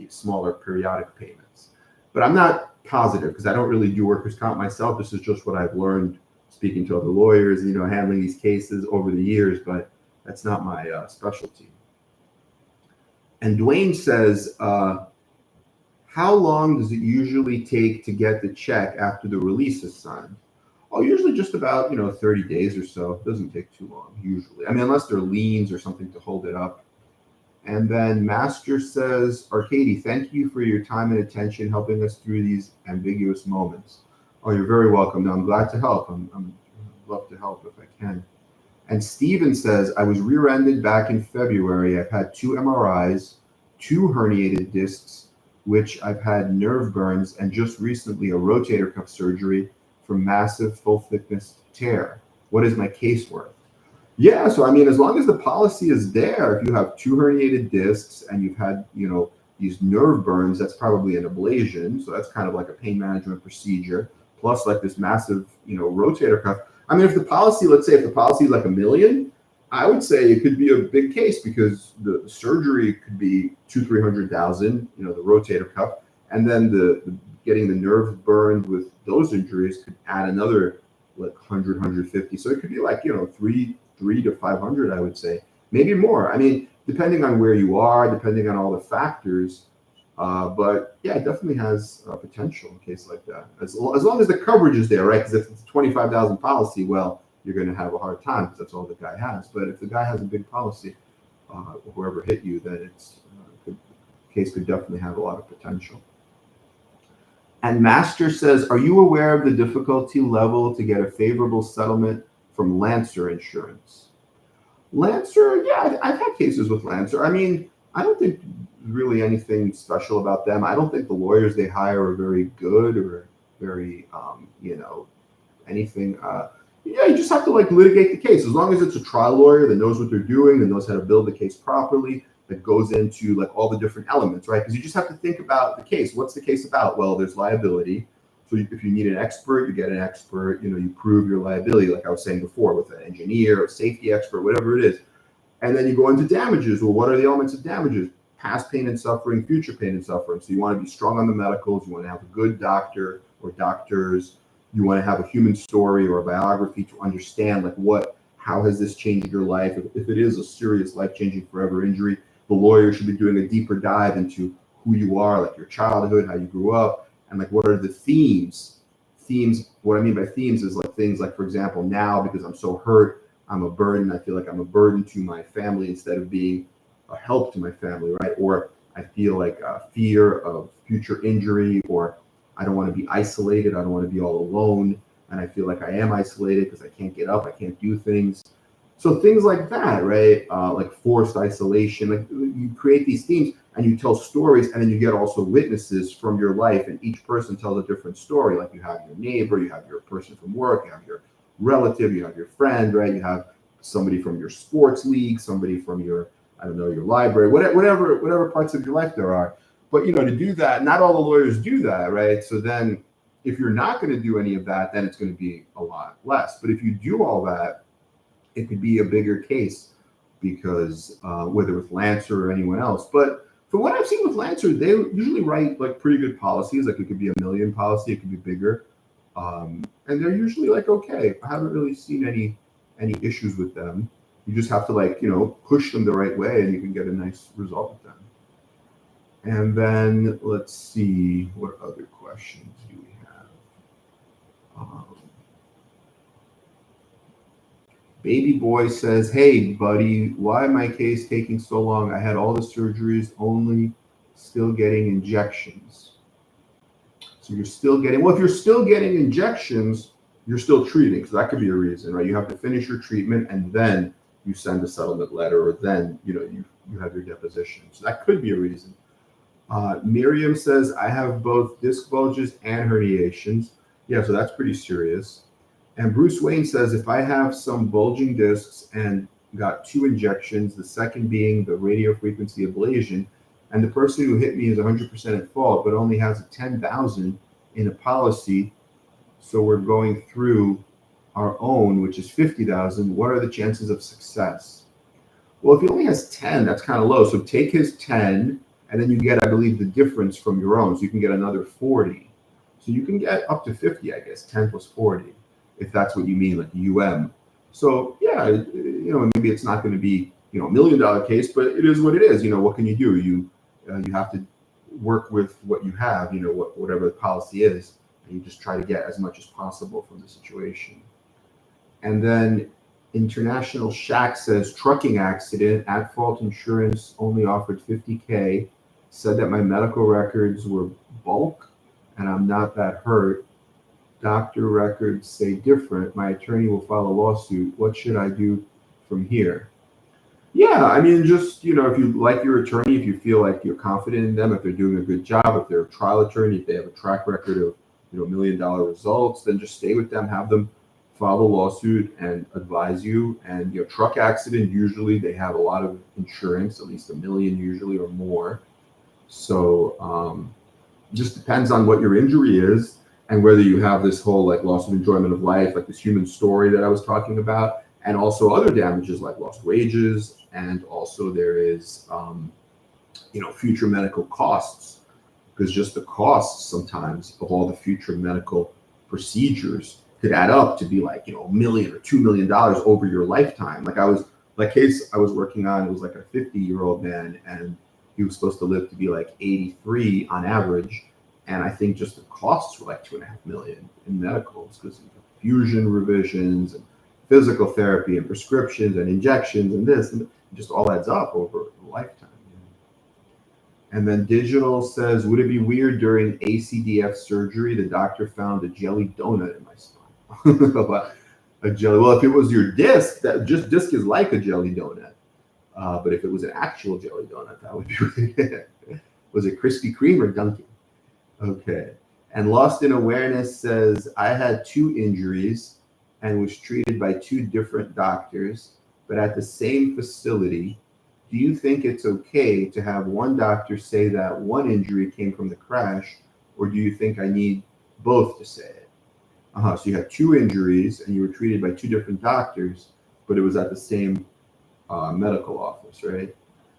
smaller periodic payments. But I'm not positive because I don't really do workers' comp myself. This is just what I've learned speaking to other lawyers, handling these cases over the years, but that's not my specialty. And Dwayne says, how long does it usually take to get the check after the release is signed? Oh, usually just about, 30 days or so. It doesn't take too long, usually. I mean, unless there are liens or something to hold it up. And then Master says, Arkady, thank you for your time and attention helping us through these ambiguous moments. Oh, you're very welcome. No, I'm glad to help. I'm love to help if I can. And Steven says, I was rear-ended back in February. I've had 2 MRIs, 2 herniated discs, which I've had nerve burns, and just recently a rotator cuff surgery for massive full thickness tear. What is my case worth? Yeah, so I mean, as long as the policy is there, if you have 2 herniated discs and you've had, these nerve burns, that's probably an ablation. So that's kind of like a pain management procedure, plus like this massive, rotator cuff. I mean, if the policy, let's say if the policy is like $1 million, I would say it could be a big case because the surgery could be 200,000-300,000, the rotator cuff, and then the getting the nerve burned with those injuries could add another like 150. So it could be like 3 to 500, I would say, maybe more. I mean, depending on where you are, depending on all the factors. But yeah, it definitely has potential in a case like that. As long as the coverage is there, right? Because if it's a 25,000 policy, well, you're going to have a hard time because that's all the guy has. But if the guy has a big policy, whoever hit you, then the case could definitely have a lot of potential. And Master says, are you aware of the difficulty level to get a favorable settlement from Lancer Insurance? Lancer, yeah, I've had cases with Lancer. I mean, I don't think really anything special about them. I don't think the lawyers they hire are very good or very, anything. Yeah, you just have to litigate the case. As long as it's a trial lawyer that knows what they're doing, that knows how to build the case properly, that goes into all the different elements, right? Because you just have to think about the case. What's the case about? Well, there's liability. So if you need an expert, you get an expert. You prove your liability, like I was saying before, with an engineer, a safety expert, whatever it is. And then you go into damages. Well, what are the elements of damages? Past pain and suffering, future pain and suffering. So you want to be strong on the medicals. You want to have a good doctor or doctors. You want to have a human story or a biography to understand how has this changed your life? If it is a serious life-changing forever injury, the lawyer should be doing a deeper dive into who you are, like your childhood, how you grew up, and what are the themes. What I mean by themes is things like, for example, now because I'm so hurt, I'm a burden. I feel like I'm a burden to my family instead of being a help to my family, right? Or I feel like a fear of future injury, or I don't want to be isolated. I don't want to be all alone. And I feel like I am isolated because I can't get up. I can't do things. So things like that, right? Like forced isolation. You create these themes and you tell stories, and then you get also witnesses from your life, and each person tells a different story. Like you have your neighbor, you have your person from work, you have your relative, you have your friend, right? You have somebody from your sports league, somebody from your library, whatever parts of your life there are. But to do that, not all the lawyers do that, right? So then if you're not going to do any of that, then it's going to be a lot less. But if you do all that, it could be a bigger case because whether with Lancer or anyone else. But from what I've seen with Lancer, they usually write pretty good policies. It could be $1 million policy, it could be bigger. And they're usually okay. I haven't really seen any issues with them. You just have to push them the right way, and you can get a nice result with them. And then let's see, what other questions do we have? Baby Boy says, hey, buddy, why my case taking so long? I had all the surgeries, only still getting injections. So you're still getting, well, if you're still getting injections, you're still treating. So that could be a reason, right? You have to finish your treatment and then you send a settlement letter, or then, you have your deposition. So that could be a reason. Miriam says, I have both disc bulges and herniations. Yeah, so that's pretty serious. And Bruce Wayne says, if I have some bulging discs and got 2 injections, the second being the radiofrequency ablation, and the person who hit me is 100% at fault, but only has a 10,000 in a policy. So we're going through our own, which is 50,000. What are the chances of success? Well, if he only has 10, that's kind of low. So take his 10, and then you get, I believe, the difference from your own. So you can get another 40. So you can get up to 50, I guess, 10 plus 40, if that's what you mean, like UM. So yeah, maybe it's not going to be, $1 million case, but it is what it is. What can you do? You have to work with what you have, whatever the policy is, and you just try to get as much as possible from the situation. And then International Shack says, trucking accident, at fault insurance only offered $50K, said that my medical records were bulk and I'm not that hurt. Doctor records say different. My attorney will file a lawsuit. What should I do from here? Yeah, I mean, just, if you like your attorney, if you feel like you're confident in them, if they're doing a good job, if they're a trial attorney, if they have a track record of, $1 million results, then just stay with them, have them file a lawsuit and advise you. And, truck accident, usually they have a lot of insurance, at least $1 million usually or more. So just depends on what your injury is and whether you have this whole like loss of enjoyment of life, like this human story that I was talking about, and also other damages like lost wages. And also there is, future medical costs, because just the costs sometimes of all the future medical procedures could add up to be like, $1 million or $2 million over your lifetime. Case I was working on, it was like a 50-year-old man, and he was supposed to live to be like 83 on average. And I think just the costs were like $2.5 million in medicals, because of fusion revisions and physical therapy and prescriptions and injections and this, and it just all adds up over a lifetime. And then Digital says, would it be weird during ACDF surgery, the doctor found a jelly donut in my spine? A jelly, well, if it was your disc, disc is like a jelly donut. But if it was an actual jelly donut, that would be really good. Was it Krispy Kreme or Dunkin'? Okay. And Lost in Awareness says, I had 2 injuries and was treated by 2 different doctors, but at the same facility. Do you think it's okay to have one doctor say that one injury came from the crash, or do you think I need both to say it? So you had 2 injuries and you were treated by 2 different doctors, but it was at the same medical office, right?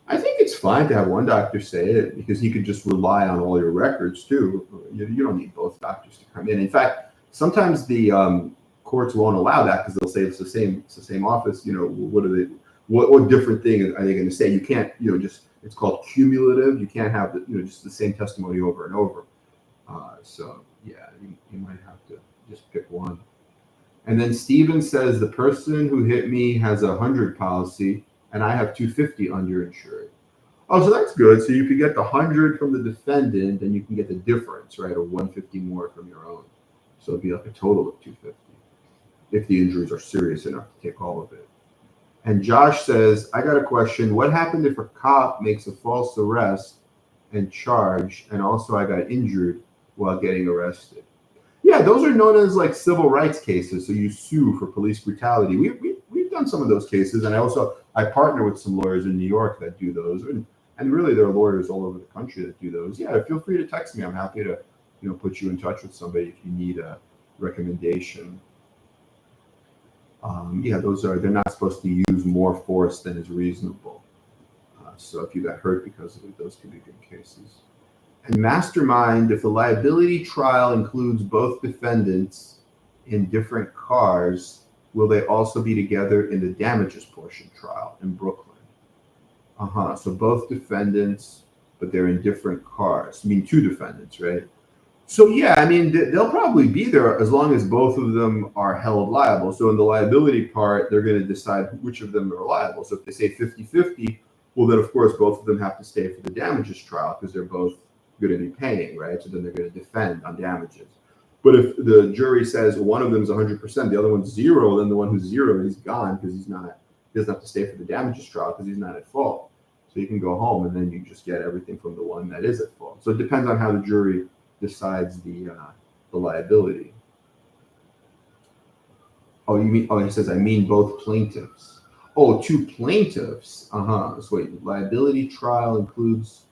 I think it's fine to have one doctor say it, because he could just rely on all your records too. You don't need both doctors to come in. In fact, sometimes the courts won't allow that, because they'll say it's the same office. What different thing are they going to say? You can't, it's called cumulative. You can't have just the same testimony over and over. So yeah, you might have to just pick one. And then Steven says, the person who hit me has 100 policy and I have 250 underinsured. Oh, so that's good. So you could get the 100 from the defendant, and you can get the difference, right? Or 150 more from your own. So it'd be like a total of 250 if the injuries are serious enough to take all of it. And Josh says, I got a question. What happened if a cop makes a false arrest and charge, and also I got injured while getting arrested? Yeah, those are known as like civil rights cases. So you sue for police brutality. We've done some of those cases, and I partner with some lawyers in New York that do those, and really there are lawyers all over the country that do those. Yeah, feel free to text me. I'm happy to put you in touch with somebody if you need a recommendation. They're not supposed to use more force than is reasonable. So if you got hurt because of it, those could be good cases. And Mastermind, if the liability trial includes both defendants in different cars, will they also be together in the damages portion trial in Brooklyn? So both defendants, but they're in different cars. I mean, 2 defendants, right? So yeah, I mean, they'll probably be there as long as both of them are held liable. So in the liability part, they're going to decide which of them are liable. So if they say 50-50, well, then of course both of them have to stay for the damages trial, because they're both going to be paying, right? So then they're going to defend on damages. But if the jury says one of them is 100%, the other one's 0, then the one who's 0 is gone, because he doesn't have to stay for the damages trial because he's not at fault. So you can go home, and then you just get everything from the one that is at fault. So it depends on how the jury decides the liability. He says, I mean both plaintiffs. Oh, 2 plaintiffs. So wait, liability trial includes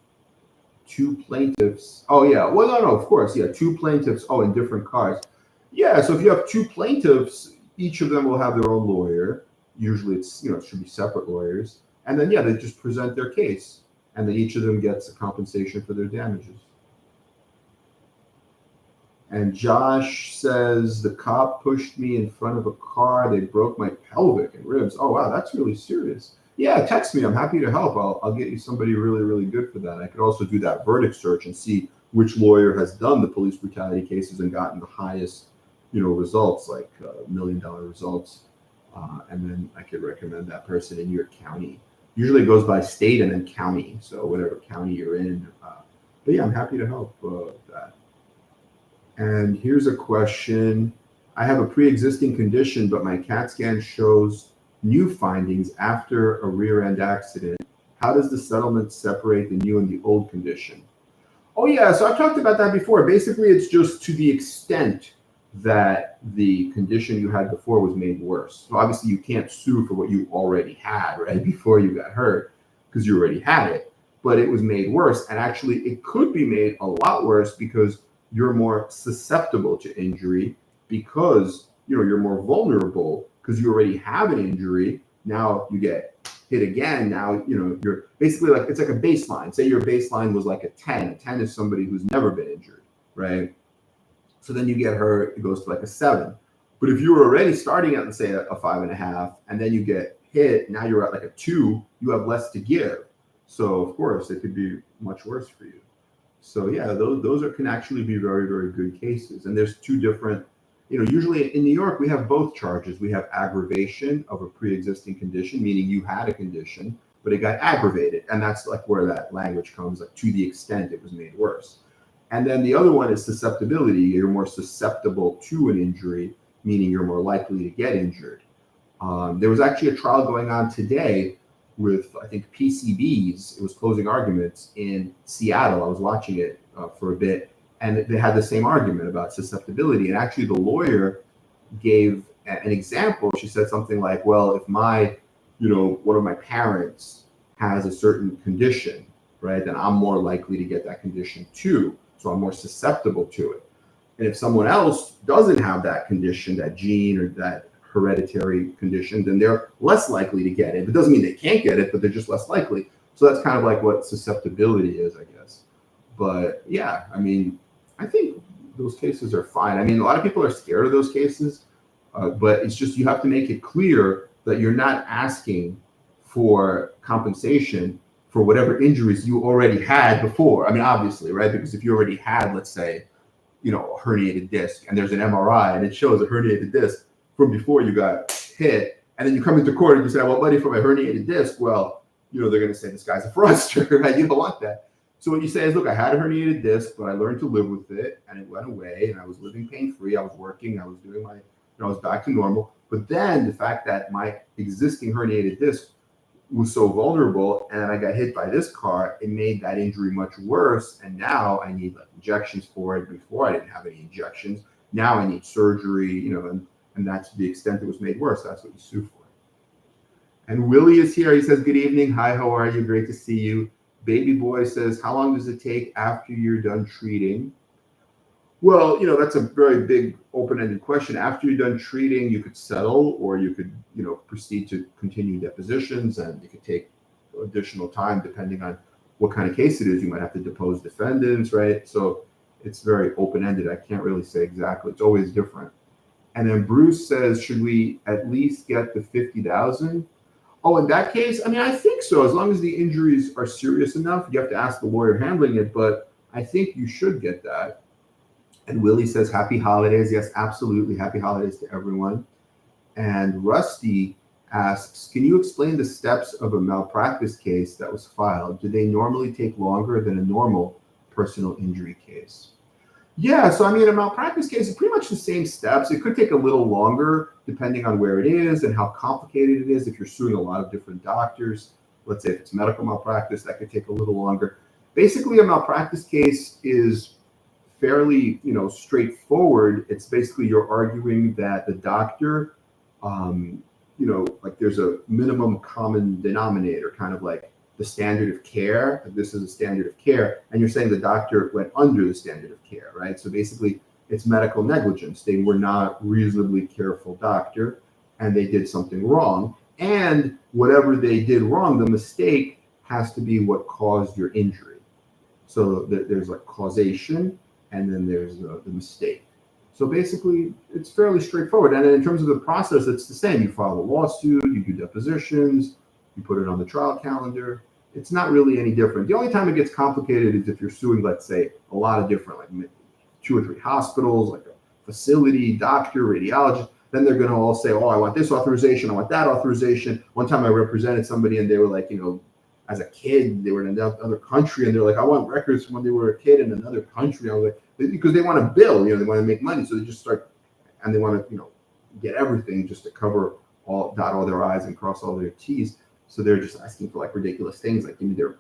two plaintiffs. Oh yeah, well no, of course, yeah, two plaintiffs. Oh, in different cars. Yeah, so if you have two plaintiffs, each of them will have their own lawyer. Usually, it's it should be separate lawyers, and then yeah, they just present their case, and then each of them gets a compensation for their damages. And Josh says, the cop pushed me in front of a car. They broke my pelvic and ribs. Oh, wow, that's really serious. Yeah, text me. I'm happy to help. I'll get you somebody really, really good for that. I could also do that verdict search and see which lawyer has done the police brutality cases and gotten the highest, results, like $1 million results. And then I could recommend that person in your county. Usually it goes by state and then county. So whatever county you're in. But yeah, I'm happy to help with that. And here's a question. I have a pre-existing condition, but my CAT scan shows new findings after a rear end accident. How does the settlement separate the new and the old condition? Oh yeah, so I've talked about that before. Basically, it's just to the extent that the condition you had before was made worse. So obviously you can't sue for what you already had, right, before you got hurt, because you already had it, but it was made worse. And actually it could be made a lot worse because you're more susceptible to injury, because you're more vulnerable because you already have an injury. Now you get hit again. Now you're basically like, it's like a baseline. Say your baseline was like a 10. A 10 is somebody who's never been injured, right? So then you get hurt, it goes to like a 7. But if you were already starting at, let's say, a 5.5, and then you get hit, now you're at like a 2, you have less to give. So of course it could be much worse for you. So yeah, those can actually be very, very good cases. And there's two different, usually in New York, we have both charges. We have aggravation of a pre-existing condition, meaning you had a condition, but it got aggravated. And that's like where that language comes, like to the extent it was made worse. And then the other one is susceptibility. You're more susceptible to an injury, meaning you're more likely to get injured. There was actually a trial going on today with, I think, PCBs. It was closing arguments in Seattle. I was watching it for a bit, and they had the same argument about susceptibility. And actually the lawyer gave an example. She said something like, well, if my, one of my parents has a certain condition, right, then I'm more likely to get that condition too. So I'm more susceptible to it. And if someone else doesn't have that condition, that gene or that hereditary condition, then they're less likely to get it. It doesn't mean they can't get it, but they're just less likely. So that's kind of like what susceptibility is, I guess. But yeah, I mean, I think those cases are fine. I mean, a lot of people are scared of those cases, but it's just, you have to make it clear that you're not asking for compensation for whatever injuries you already had before. I mean, obviously, right? Because if you already had, let's say, a herniated disc, and there's an MRI and it shows a herniated disc from before you got hit, and then you come into court and you say, well, buddy, for my herniated disc, well, they're going to say this guy's a fraudster, right? You don't want that. So what you say is, look, I had a herniated disc, but I learned to live with it, and it went away, and I was living pain-free. I was working, I was doing my, I was back to normal. But then the fact that my existing herniated disc was so vulnerable, and I got hit by this car, it made that injury much worse. And now I need like injections for it. Before I didn't have any injections. Now I need surgery, and that's the extent it was made worse. That's what you sue for. And Willie is here. He says, good evening. Hi, how are you? Great to see you. Baby boy says, how long does it take after you're done treating? Well, that's a very big open-ended question. After you're done treating, you could settle, or you could, proceed to continue depositions, and it could take additional time depending on what kind of case it is. You might have to depose defendants, right? So it's very open-ended. I can't really say exactly. It's always different. And then Bruce says, should we at least get the $50,000? Oh, in that case, I mean, I think so. As long as the injuries are serious enough, you have to ask the lawyer handling it, but I think you should get that. And Willie says, happy holidays. Yes, absolutely. Happy holidays to everyone. And Rusty asks, can you explain the steps of a malpractice case that was filed? Do they normally take longer than a normal personal injury case? Yeah, so I mean, a malpractice case is pretty much the same steps. It could take a little longer depending on where it is and how complicated it is. If you're suing a lot of different doctors, let's say if it's medical malpractice, that could take a little longer. Basically, a malpractice case is fairly, straightforward. It's basically you're arguing that the doctor, like there's a minimum common denominator, kind of like the standard of care, this is a standard of care, and you're saying the doctor went under the standard of care, right? So basically, it's medical negligence. They were not reasonably careful doctor, and they did something wrong. And whatever they did wrong, the mistake has to be what caused your injury. So there's like causation, and then there's the mistake. So basically, it's fairly straightforward. And in terms of the process, it's the same. You file a lawsuit, you do depositions, you put it on the trial calendar. It's not really any different. The only time it gets complicated is if you're suing, let's say, a lot of different, like 2 or 3 hospitals, like a facility, doctor, radiologist. Then they're going to all say, oh, I want this authorization, I want that authorization. One time I represented somebody and they were like, as a kid, they were in another country and they're like, I want records from when they were a kid in another country. I was like, because they want to bill, they want to make money. So they just start, and they want to, get everything just to cover dot all their I's and cross all their T's. So they're just asking for like ridiculous things, like give me their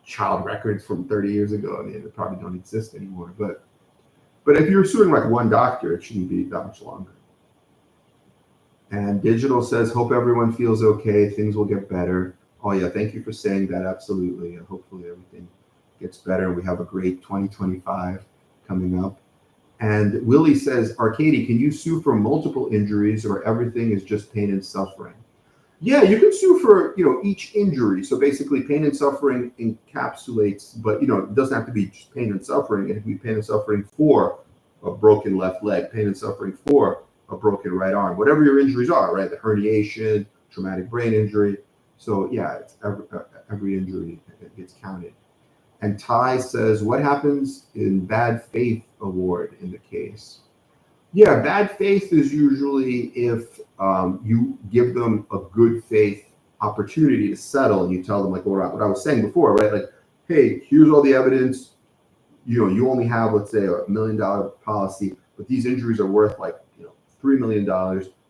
child records from 30 years ago. I mean, they probably don't exist anymore. But if you're suing like one doctor, it shouldn't be that much longer. And Digital says, hope everyone feels okay. Things will get better. Oh yeah, thank you for saying that. Absolutely. And hopefully everything gets better. We have a great 2025 coming up. And Willie says, Arkady, can you sue for multiple injuries or everything is just pain and suffering? Yeah, you can sue for, each injury. So basically pain and suffering encapsulates, but, it doesn't have to be just pain and suffering. It can be pain and suffering for a broken left leg, pain and suffering for a broken right arm, whatever your injuries are, right? The herniation, traumatic brain injury. So yeah, it's every injury gets counted. And Ty says, what happens in bad faith award in the case? Yeah, bad faith is usually if you give them a good faith opportunity to settle and you tell them like what I was saying before, right? Like, hey, here's all the evidence. You only have, let's say, $1 million policy, but these injuries are worth like, $3 million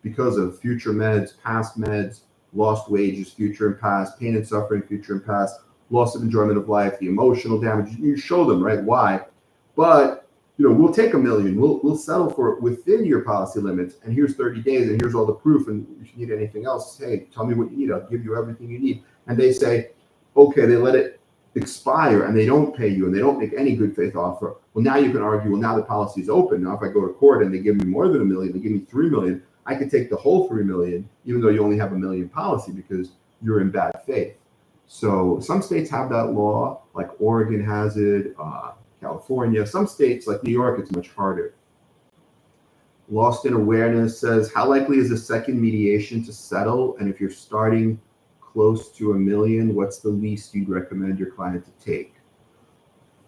because of future meds, past meds, lost wages, future and past, pain and suffering, future and past, loss of enjoyment of life, the emotional damage. You show them, right, why. But, we'll take $1 million. We'll settle for it within your policy limits. And here's 30 days and here's all the proof. And if you need anything else, hey, tell me what you need. I'll give you everything you need. And they say, okay, they let it expire and they don't pay you and they don't make any good faith offer. Well, now you can argue, well, now the policy is open. Now, if I go to court and they give me more than $1 million, they give me $3 million, I could take the whole $3 million, even though you only have $1 million policy because you're in bad faith. So some states have that law, like Oregon has it, California. Some states, like New York, it's much harder. Lost in Awareness says, how likely is a second mediation to settle? And if you're starting close to $1 million, what's the least you'd recommend your client to take?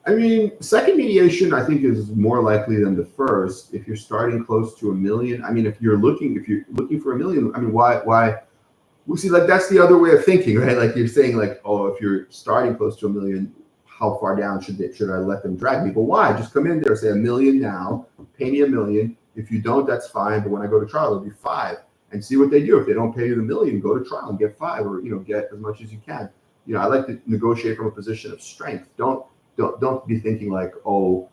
I mean, second mediation, I think, is more likely than the first. If you're starting close to $1 million, I mean, if you're looking for $1 million, I mean, why? Well, see, like that's the other way of thinking, right? Like you're saying, like, oh, if you're starting close to $1 million, how far down should I let them drag me? But why? Just come in there, say $1 million now, pay me $1 million. If you don't, that's fine. But when I go to trial, it'll be $5 million, and see what they do. If they don't pay you the $1 million, go to trial and get $5 million, or get as much as you can. I like to negotiate from a position of strength. Don't be thinking like, oh,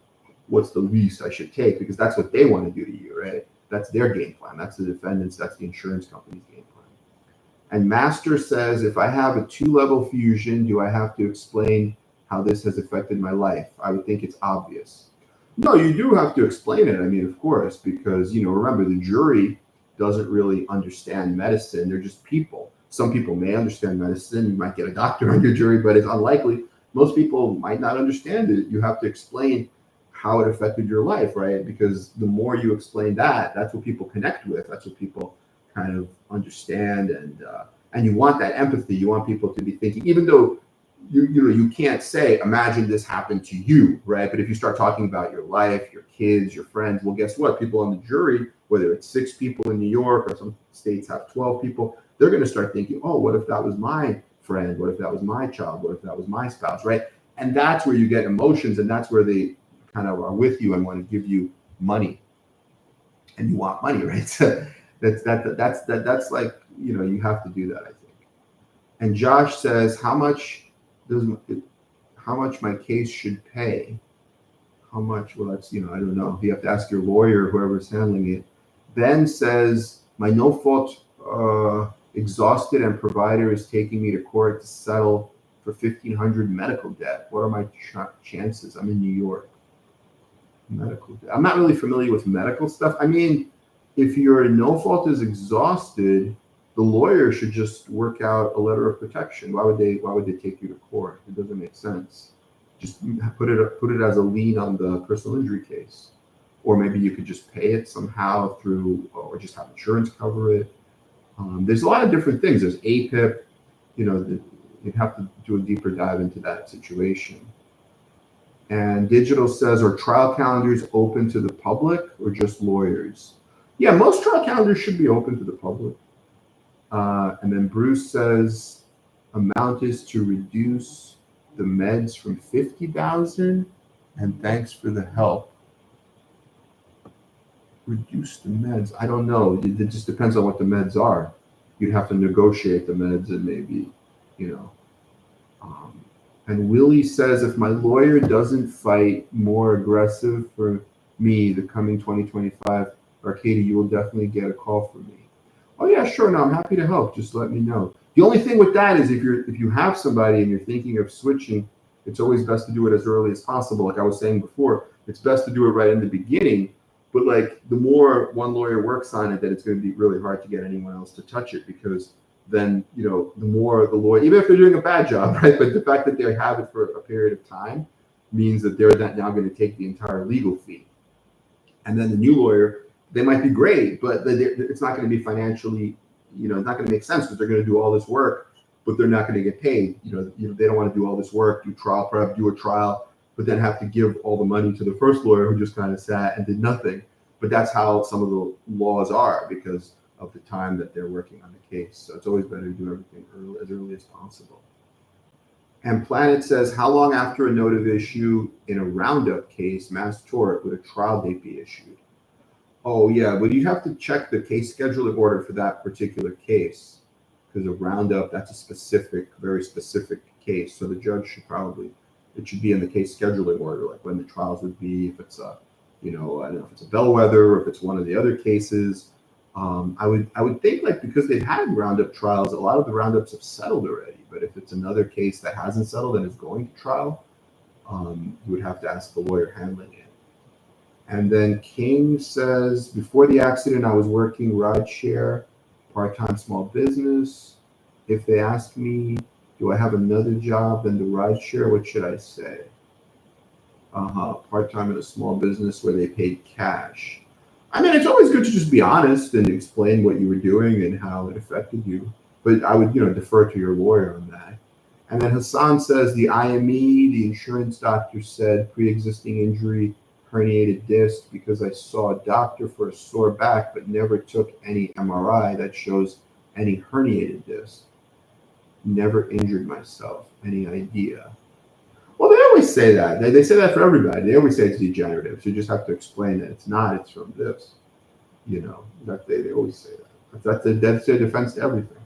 what's the least I should take? Because that's what they want to do to you, right? That's their game plan. That's the defendants. That's the insurance company's game plan. And Master says, if I have a 2-level fusion, do I have to explain how this has affected my life? I would think it's obvious. No, you do have to explain it. I mean, of course, because, remember, the jury doesn't really understand medicine. They're just people. Some people may understand medicine. You might get a doctor on your jury, but it's unlikely. Most people might not understand it. You have to explain how it affected your life, right? Because the more you explain that's what people connect with. That's what people kind of understand, and you want that empathy. You want people to be thinking, even though you can't say, imagine this happened to you, right? But if you start talking about your life, your kids, your friends, well, guess what? People on the jury, whether it's 6 people in New York or some states have 12 people, they're going to start thinking, oh, what if that was my friend? What if that was my child? What if that was my spouse, right? And that's where you get emotions, and that's where they kind of are with you and want to give you money, and you want money, right? So that's like, you have to do that, I think. And Josh says, how much my case should pay? How much? Well, that's, I don't know. You have to ask your lawyer or whoever's handling it. Ben says, my no fault exhausted and provider is taking me to court to settle for $1,500 medical debt. What are my chances? I'm in New York. Medical debt. I'm not really familiar with medical stuff. I mean, if your no fault is exhausted, the lawyer should just work out a letter of protection. Why would they take you to court? It doesn't make sense. Just put it as a lien on the personal injury case, or maybe you could just pay it somehow through, or just have insurance cover it. There's a lot of different things. There's APIP. You'd have to do a deeper dive into that situation. And Digital says, are trial calendars open to the public or just lawyers? Yeah, most trial calendars should be open to the public. And then Bruce says, amount is to reduce the meds from 50,000, and thanks for the help. Reduce the meds. I don't know. It just depends on what the meds are. You'd have to negotiate the meds and maybe, and Willie says, if my lawyer doesn't fight more aggressive for me the coming 2025, Arkady, you will definitely get a call from me. Oh yeah, sure. No, I'm happy to help. Just let me know. The only thing with that is if you have somebody and you're thinking of switching, it's always best to do it as early as possible. Like I was saying before, it's best to do it right in the beginning. But like the more one lawyer works on it, then it's going to be really hard to get anyone else to touch it, because then, the more the lawyer, even if they're doing a bad job, right? But the fact that they have it for a period of time means that they're now going to take the entire legal fee. And then the new lawyer, they might be great, but it's not going to be financially, it's not going to make sense, because they're going to do all this work, but they're not going to get paid. They don't want to do all this work, do trial prep, do a trial, but then have to give all the money to the first lawyer who just kind of sat and did nothing. But that's how some of the laws are, because of the time that they're working on the case. So it's always better to do everything as early as possible. And Planet says, how long after a note of issue in a roundup case, mass tort, would a trial date be issued? Oh yeah, but you have to check the case scheduling order for that particular case, because a roundup, that's a specific, very specific case. So the judge should it should be in the case scheduling order, like when the trials would be, if it's a, I don't know if it's a bellwether or if it's one of the other cases. I would think, like, because they've had roundup trials, a lot of the roundups have settled already. But if it's another case that hasn't settled and is going to trial, you would have to ask the lawyer handling it. And then King says, before the accident, I was working rideshare, part-time small business. If they ask me, do I have another job than the rideshare? What should I say? Part-time in a small business where they paid cash. I mean, it's always good to just be honest and explain what you were doing and how it affected you. But I would, defer to your lawyer on that. And then Hassan says, the IME, the insurance doctor said pre-existing injury, herniated disc, because I saw a doctor for a sore back, but never took any MRI that shows any herniated disc. Never injured myself. Any idea? Well, they always say that. They say that for everybody. They always say it's degenerative. So you just have to explain that it's not. It's from this. That they always say that. That's their defense to everything.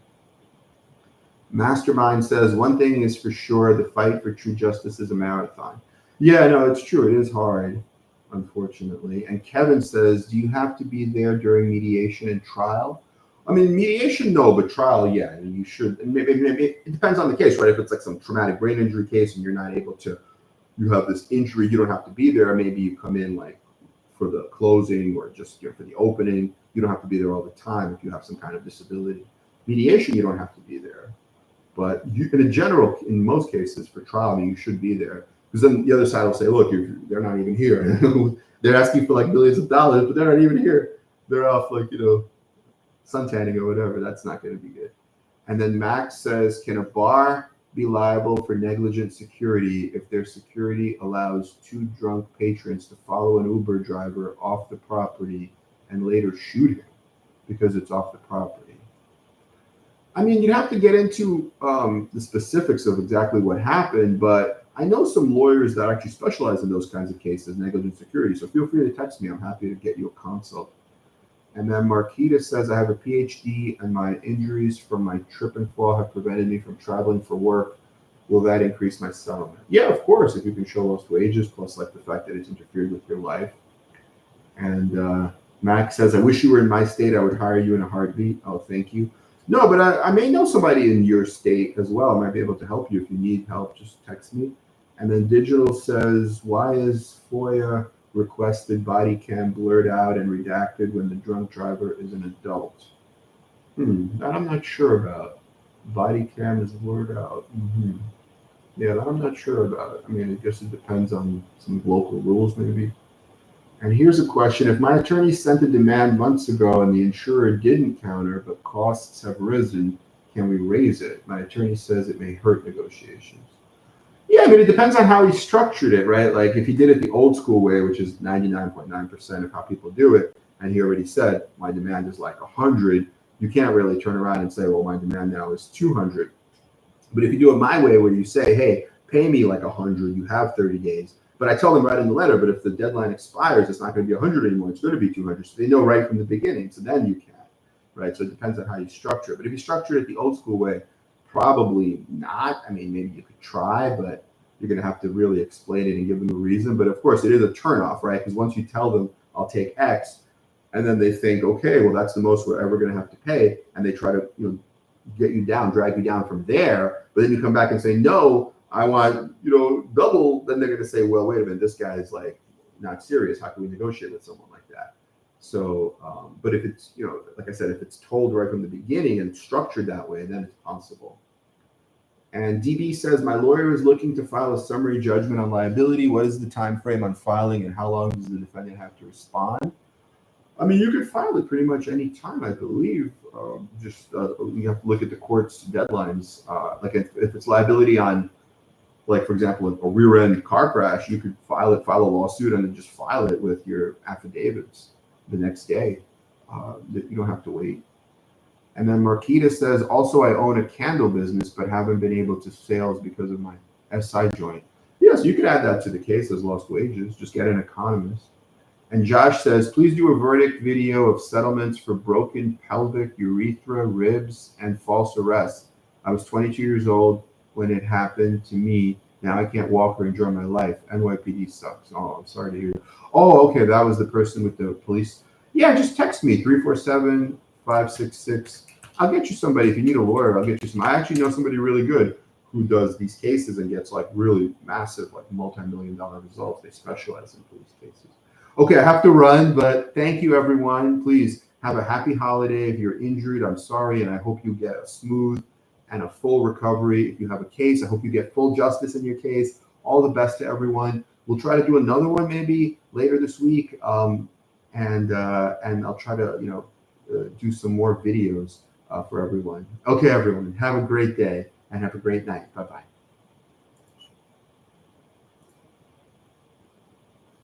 Mastermind says, one thing is for sure, the fight for true justice is a marathon. Yeah, no, it's true. It is hard, unfortunately. And Kevin says, do you have to be there during mediation and trial? I mean, mediation, no, but trial, yeah, and you should. And maybe it depends on the case, right? If it's like some traumatic brain injury case and you're not able to, you have this injury, you don't have to be there. Maybe you come in like for the closing or just for the opening. You don't have to be there all the time if you have some kind of disability. Mediation, you don't have to be there. But in general, in most cases for trial, I mean, you should be there. Because then the other side will say, look, they're not even here. They're asking for like millions of dollars, but they're not even here. They're off like, suntanning or whatever. That's not going to be good. And then Max says, can a bar be liable for negligent security if their security allows two drunk patrons to follow an Uber driver off the property and later shoot him because it's off the property? I mean, you'd have to get into the specifics of exactly what happened, but I know some lawyers that actually specialize in those kinds of cases, negligent security. So feel free to text me. I'm happy to get you a consult. And then Marquita says, I have a PhD and my injuries from my trip and fall have prevented me from traveling for work. Will that increase my settlement? Yeah, of course, if you can show lost wages, plus like the fact that it's interfered with your life. And Max says, I wish you were in my state. I would hire you in a heartbeat. Oh, thank you. No, but I may know somebody in your state as well. I might be able to help you. If you need help, just text me. And then Digital says, why is FOIA requested body cam blurred out and redacted when the drunk driver is an adult? That I'm not sure about. Body cam is blurred out. Yeah, that I'm not sure about. I mean, I guess it depends on some local rules, maybe. And here's a question. If my attorney sent a demand months ago and the insurer didn't counter, but costs have risen, can we raise it? My attorney says it may hurt negotiations. Yeah, I mean, it depends on how he structured it, right? Like if he did it the old school way, which is 99.9% of how people do it, and he already said, my demand is like 100, you can't really turn around and say, well, my demand now is 200. But if you do it my way, where you say, hey, pay me like 100, you have 30 days. But I tell them right in the letter, but if the deadline expires, it's not going to be 100 anymore. It's going to be 200. So they know right from the beginning. So then you can, right? So it depends on how you structure it. But if you structure it the old school way, probably not. I mean, maybe you could try, but you're going to have to really explain it and give them a reason. But of course, it is a turnoff, right? Because once you tell them, I'll take X, and then they think, okay, well, that's the most we're ever going to have to pay. And they try to, get you down, drag you down from there. But then you come back and say, no, I want, double. Then they're going to say, well, wait a minute, this guy is like not serious. How can we negotiate with someone like that? So, but if it's, like I said, if it's told right from the beginning and structured that way, then it's possible. And DB says, my lawyer is looking to file a summary judgment on liability. What is the time frame on filing and how long does the defendant have to respond? I mean, you could file it pretty much any time, I believe. You have to look at the court's deadlines. Like if it's liability on, like, for example, a rear end car crash, you could file a lawsuit and then just file it with your affidavits the next day. You don't have to wait. And then Marquita says, also, I own a candle business, but haven't been able to sales because of my SI joint. Yes, you could add that to the case as lost wages. Just get an economist. And Josh says, please do a verdict video of settlements for broken pelvic, urethra, ribs, and false arrest. I was 22 years old when it happened to me. Now I can't walk or enjoy my life. NYPD sucks. Oh, I'm sorry to hear. Oh, okay, that was the person with the police. Yeah, just text me, 347-566. I'll get you somebody. If you need a lawyer, I'll get you some. I actually know somebody really good who does these cases and gets like really massive, like multi-million-dollar results. They specialize in police cases. Okay, I have to run, but thank you, everyone. Please have a happy holiday. If you're injured, I'm sorry, and I hope you get a smooth and a full recovery. If you have a case, I hope you get full justice in your case. All the best to everyone. We'll try to do another one maybe later this week, and I'll try to do some more videos for everyone. Okay, everyone, have a great day and have a great night. Bye-bye.